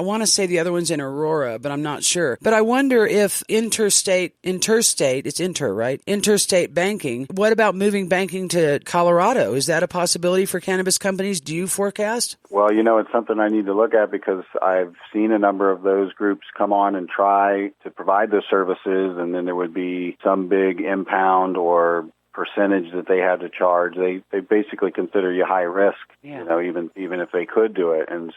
want to say the other one's in Aurora, but I'm not sure. But I wonder if interstate, it's right? Interstate banking. What about moving banking to Colorado? Is that a possibility for cannabis companies? Do you forecast? Well, it's something I need to look at because I've seen a number of those groups come on and try to provide those services, and then there would be some big impound or percentage that they had to charge. They basically consider you high risk, even if they could do it. And,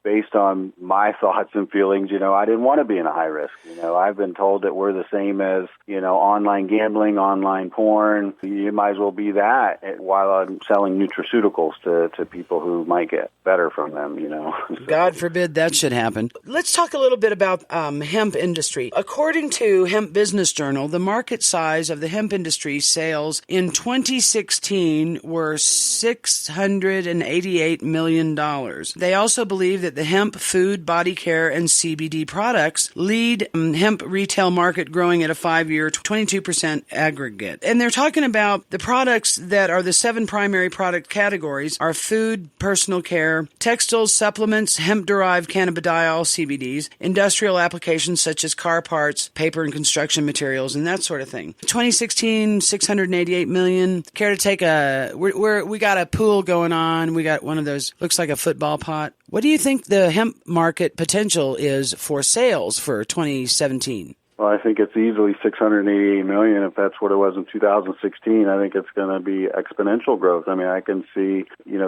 based on my thoughts and feelings, I didn't want to be in a high risk. I've been told that we're the same as, online gambling, online porn. You might as well be that while I'm selling nutraceuticals to people who might get better from them, So. God forbid that should happen. Let's talk a little bit about hemp industry. According to Hemp Business Journal, the market size of the hemp industry sales in 2016 were $688 million. They also believe that the hemp, food, body care, and CBD products lead hemp retail market growing at a 5-year 22% aggregate. And they're talking about the products that are the 7 primary product categories are food, personal care, textiles, supplements, hemp-derived cannabidiol, CBDs, industrial applications such as car parts, paper and construction materials, and that sort of thing. 2016, $688 million. Care to take we got a pool going on. We got one of those, looks like a football pot. What do you think the hemp market potential is for sales for 2017? Well, I think it's easily $688 million. If that's what it was in 2016, I think it's going to be exponential growth. I mean, I can see,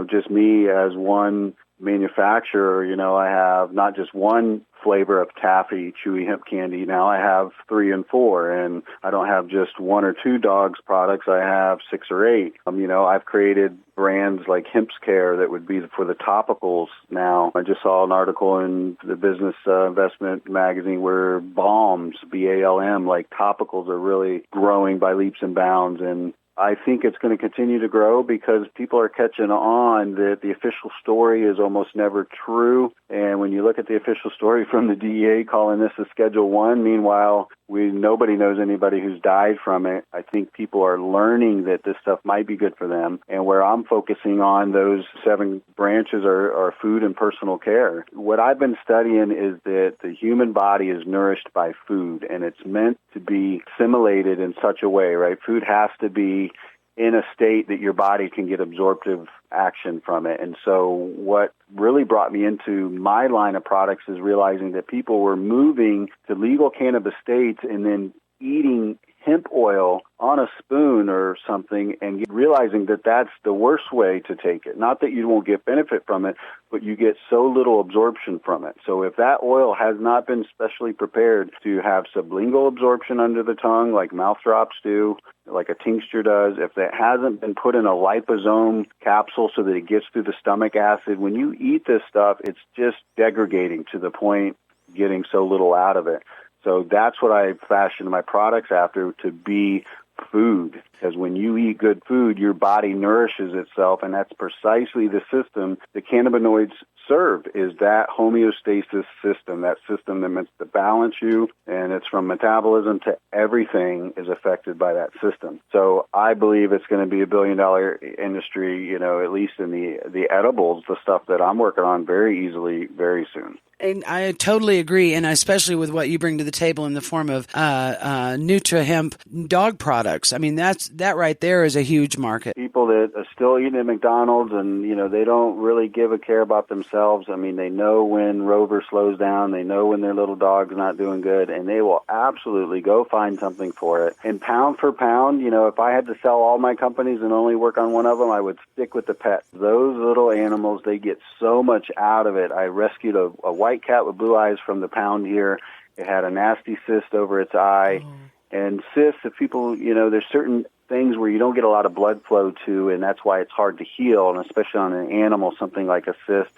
just me as one manufacturer, I have not just one flavor of taffy, chewy hemp candy. Now I have 3 and 4, and I don't have just 1 or 2 dogs products. I have 6 or 8. I've created brands like Hemp's Care that would be for the topicals now. I just saw an article in the Business Investment magazine where balms, BALM, like topicals are really growing by leaps and bounds, and I think it's going to continue to grow because people are catching on that the official story is almost never true. And when you look at the official story from the DEA calling this a Schedule 1, meanwhile, nobody knows anybody who's died from it. I think people are learning that this stuff might be good for them. And where I'm focusing on those 7 branches are food and personal care. What I've been studying is that the human body is nourished by food, and it's meant to be assimilated in such a way, right? Food has to be in a state that your body can get absorptive action from it. And so what really brought me into my line of products is realizing that people were moving to legal cannabis states and then eating hemp oil on a spoon or something and realizing that that's the worst way to take it. Not that you won't get benefit from it, but you get so little absorption from it. So if that oil has not been specially prepared to have sublingual absorption under the tongue, like mouth drops do, like a tincture does, if it hasn't been put in a liposome capsule so that it gets through the stomach acid, when you eat this stuff, it's just degrading to the point getting so little out of it. So that's what I fashioned my products after, to be food, because when you eat good food, your body nourishes itself, and that's precisely the system the cannabinoids serve, is that homeostasis system, that system that meant to balance you, and it's from metabolism to everything is affected by that system. So I believe it's going to be $1 billion industry, at least in the edibles, the stuff that I'm working on, very easily, very soon. And I totally agree, and especially with what you bring to the table in the form of NutraHemp dog products. I mean, that right there is a huge market. People that are still eating at McDonald's and, they don't really give a care about themselves. I mean, they know when Rover slows down. They know when their little dog's not doing good, and they will absolutely go find something for it. And pound for pound, if I had to sell all my companies and only work on one of them, I would stick with the pets. Those little animals, they get so much out of it. I rescued a white cat with blue eyes from the pound here. It had a nasty cyst over its eye. And cysts, if people, there's certain things where you don't get a lot of blood flow to, and that's why it's hard to heal, and especially on an animal, something like a cyst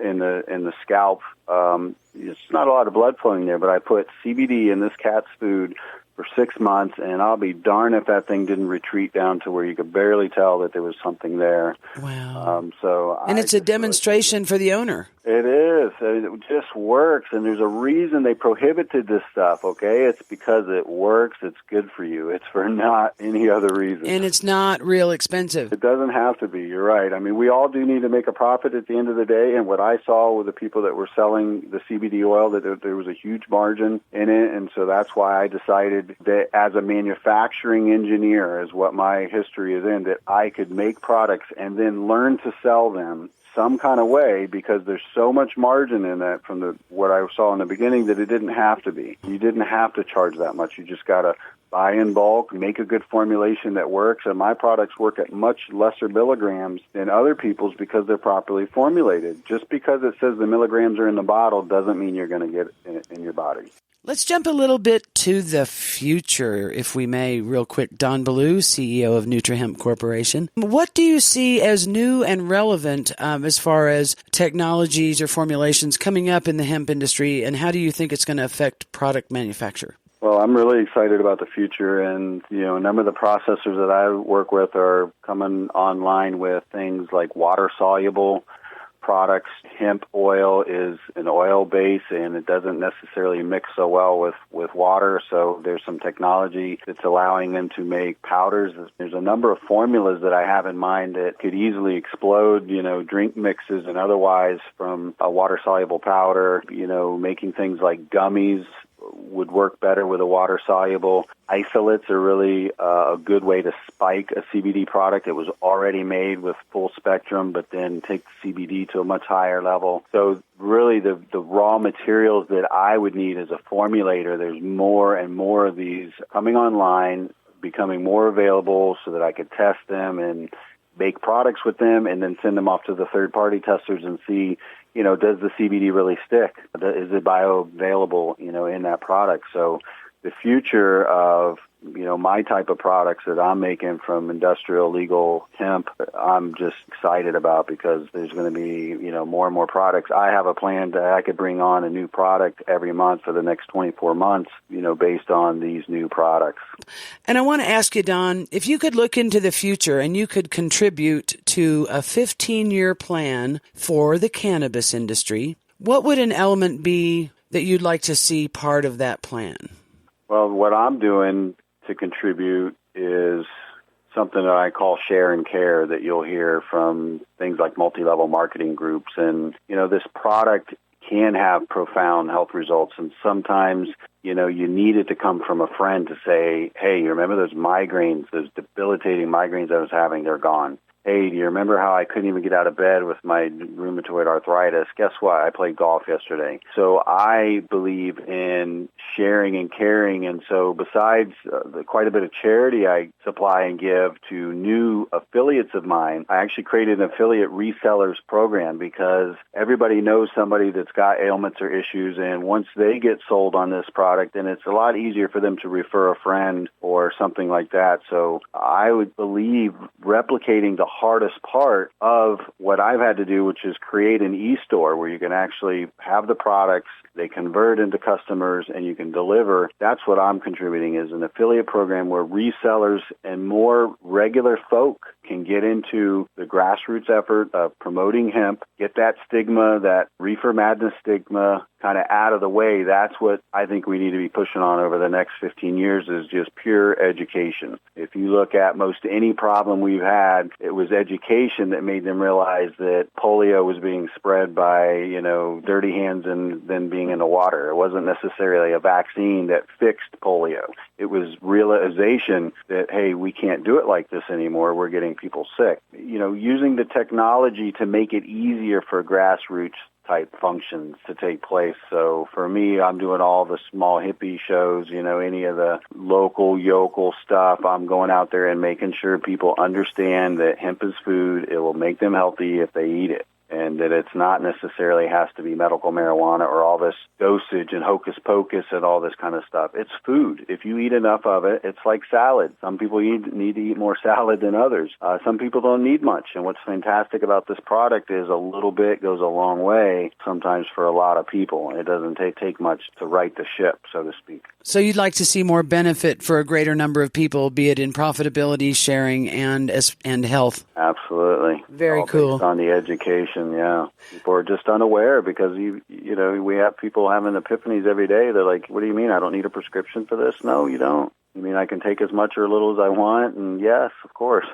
in the scalp, it's not a lot of blood flowing there, but I put CBD in this cat's food for 6 months, and I'll be darned if that thing didn't retreat down to where you could barely tell that there was something there. Wow. And it's a demonstration for the owner. It is. It just works, and there's a reason they prohibited this stuff, okay? It's because it works. It's good for you. It's for not any other reason. And it's not real expensive. It doesn't have to be. You're right. I mean, we all do need to make a profit at the end of the day, and what I saw with the people that were selling the CBD oil, that there was a huge margin in it, and so that's why I decided that as a manufacturing engineer, is what my history is in, that I could make products and then learn to sell them some kind of way, because there's so much margin in that from what I saw in the beginning, that it didn't have to be. You didn't have to charge that much. You just got to buy in bulk, make a good formulation that works, and my products work at much lesser milligrams than other people's because they're properly formulated. Just because it says the milligrams are in the bottle doesn't mean you're going to get it in your body. Let's jump a little bit to the future, if we may, real quick. Don Ballou, CEO of NutraHemp Corporation. What do you see as new and relevant as far as technologies or formulations coming up in the hemp industry, and how do you think it's going to affect product manufacture? Well, I'm really excited about the future, and a number of the processors that I work with are coming online with things like water-soluble products. Hemp oil is an oil base, and it doesn't necessarily mix so well with water, so there's some technology that's allowing them to make powders. There's a number of formulas that I have in mind that could easily explode, drink mixes and otherwise, from a water-soluble powder, making things like gummies would work better with a water-soluble. Isolates are really a good way to spike a CBD product that was already made with full spectrum, but then take the CBD to a much higher level. So really the raw materials that I would need as a formulator, there's more and more of these coming online, becoming more available so that I could test them and make products with them and then send them off to the third-party testers and see, does the CBD really stick? Is it bioavailable, in that product? So the future of, my type of products that I'm making from industrial legal hemp, I'm just excited about, because there's going to be, more and more products. I have a plan that I could bring on a new product every month for the next 24 months, based on these new products. And I want to ask you, Don, if you could look into the future and you could contribute to a 15-year plan for the cannabis industry, what would an element be that you'd like to see part of that plan? Well, what I'm doing to contribute is something that I call share and care, that you'll hear from things like multi-level marketing groups. And, this product can have profound health results. And sometimes, you need it to come from a friend to say, hey, you remember those migraines, those debilitating migraines I was having? They're gone. Hey, do you remember how I couldn't even get out of bed with my rheumatoid arthritis? Guess what? I played golf yesterday. So I believe in sharing and caring. And so besides quite a bit of charity I supply and give to new affiliates of mine, I actually created an affiliate resellers program, because everybody knows somebody that's got ailments or issues. And once they get sold on this product, then it's a lot easier for them to refer a friend or something like that. So I would believe replicating the hardest part of what I've had to do, which is create an e-store where you can actually have the products they convert into customers, and you can deliver. That's what I'm contributing, is an affiliate program where resellers and more regular folk can get into the grassroots effort of promoting hemp, get that stigma, that reefer madness stigma kind of out of the way. That's what I think we need to be pushing on over the next 15 years, is just pure education. If you look at most any problem we've had, it was education that made them realize that polio was being spread by, dirty hands and then being in the water. It wasn't necessarily a vaccine that fixed polio. It was realization that, hey, we can't do it like this anymore. We're getting people sick. Using the technology to make it easier for grassroots type functions to take place. So for me, I'm doing all the small hippie shows, any of the local, yokel stuff. I'm going out there and making sure people understand that hemp is food. It will make them healthy if they eat it. And that it's not necessarily has to be medical marijuana or all this dosage and hocus pocus and all this kind of stuff. It's food. If you eat enough of it, it's like salad. Some people need to eat more salad than others. Some people don't need much. And what's fantastic about this product is a little bit goes a long way sometimes for a lot of people. It doesn't take much to right the ship, so to speak. So you'd like to see more benefit for a greater number of people, be it in profitability, sharing, and health. Absolutely. Very all cool. Based on the education, yeah. People are just unaware because, we have people having epiphanies every day. They're like, what do you mean? I don't need a prescription for this? No, you don't. You mean I can take as much or little as I want? And yes, of course.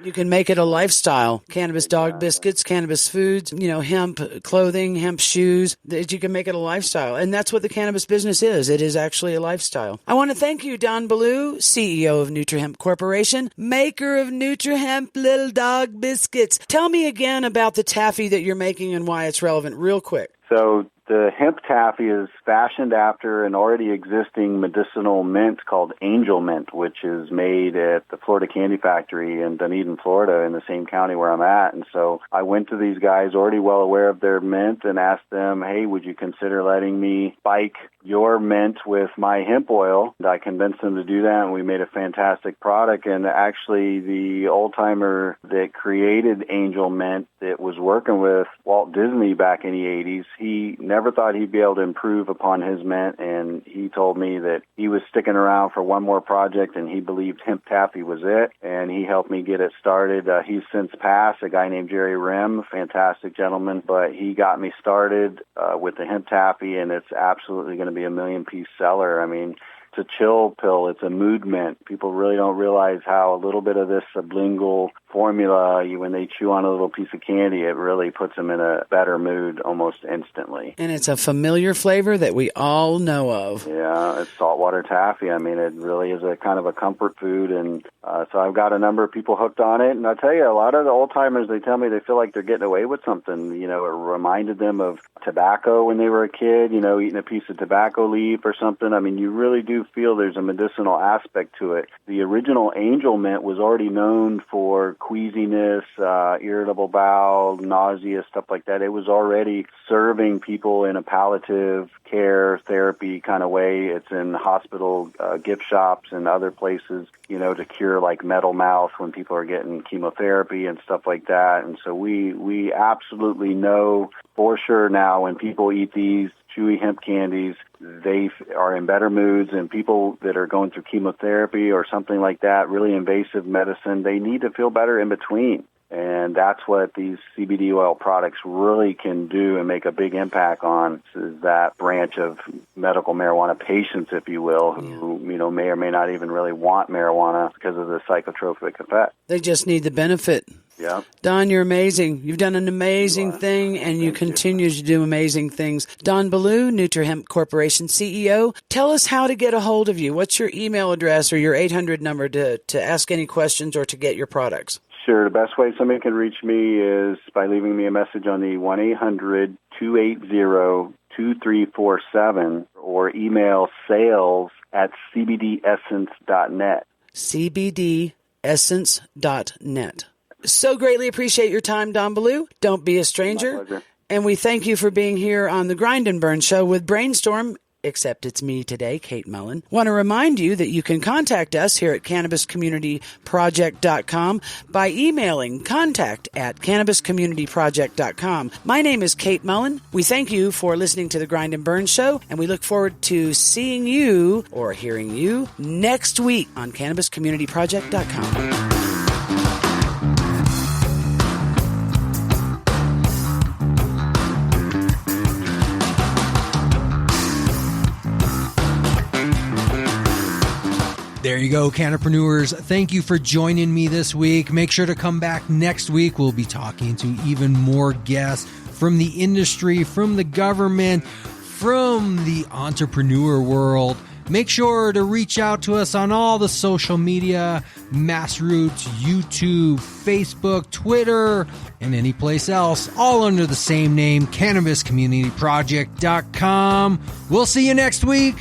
You can make it a lifestyle. Cannabis dog biscuits, cannabis foods, hemp clothing, hemp shoes. You can make it a lifestyle. And that's what the cannabis business is. It is actually a lifestyle. I want to thank you, Don Ballou, CEO of NutraHemp Corporation, maker of NutraHemp Little Dog Biscuits. Tell me again about the taffy that you're making and why it's relevant real quick. So the hemp taffy is fashioned after an already existing medicinal mint called Angel Mint, which is made at the Florida Candy Factory in Dunedin, Florida, in the same county where I'm at. And so I went to these guys already well aware of their mint and asked them, hey, would you consider letting me spike your mint with my hemp oil? And I convinced them to do that, and we made a fantastic product. And actually, the old-timer that created Angel Mint that was working with Walt Disney back in the 80s, he never thought he'd be able to improve upon his mint, and he told me that he was sticking around for one more project, and he believed hemp taffy was it, and he helped me get it started. He's since passed, a guy named Jerry Rim, fantastic gentleman, but he got me started with the hemp taffy, and it's absolutely going to be a million-piece seller. I mean, it's a chill pill. It's a mood mint. People really don't realize how a little bit of this sublingual formula, when they chew on a little piece of candy, it really puts them in a better mood almost instantly. And it's a familiar flavor that we all know of. Yeah, it's saltwater taffy. I mean, it really is a kind of a comfort food. And so I've got a number of people hooked on it. And I'll tell you, a lot of the old-timers, they tell me they feel like they're getting away with something. It reminded them of tobacco when they were a kid, eating a piece of tobacco leaf or something. I mean, you really do feel there's a medicinal aspect to it. The original Angel Mint was already known for queasiness, irritable bowel, nausea, stuff like that. It was already serving people in a palliative care therapy kind of way. It's in hospital gift shops and other places, to cure like metal mouth when people are getting chemotherapy and stuff like that. And so we absolutely know for sure now when people eat these chewy hemp candies, they are in better moods, and people that are going through chemotherapy or something like that, really invasive medicine, they need to feel better in between. And that's what these CBD oil products really can do and make a big impact on, is that branch of medical marijuana patients, if you will, who, may or may not even really want marijuana because of the psychotropic effect. They just need the benefit. Yeah. Don, you're amazing. You've done an amazing thing, and you continue to do amazing things. Don Ballou, NutraHemp Corporation CEO. Tell us how to get a hold of you. What's your email address or your 800 number to ask any questions or to get your products? Sure. The best way somebody can reach me is by leaving me a message on the 1-800-280-2347 or email sales@cbdessence.net. cbdessence.net. So greatly appreciate your time, Don Ballou. Don't be a stranger. My pleasure. And we thank you for being here on the Grind and Burn Show with Brainstorm. except it's me today, Kate Mullen. Want to remind you that you can contact us here at CannabisCommunityProject.com by emailing contact@CannabisCommunityProject.com. My name is Kate Mullen. We thank you for listening to The Grind and Burn Show, and we look forward to seeing you or hearing you next week on CannabisCommunityProject.com. There you go, Cannapreneurs. Thank you for joining me this week. Make sure to come back next week. We'll be talking to even more guests from the industry, from the government, from the entrepreneur world. Make sure to reach out to us on all the social media, Massroots, YouTube, Facebook, Twitter, and any place else, all under the same name, CannabisCommunityProject.com. We'll see you next week.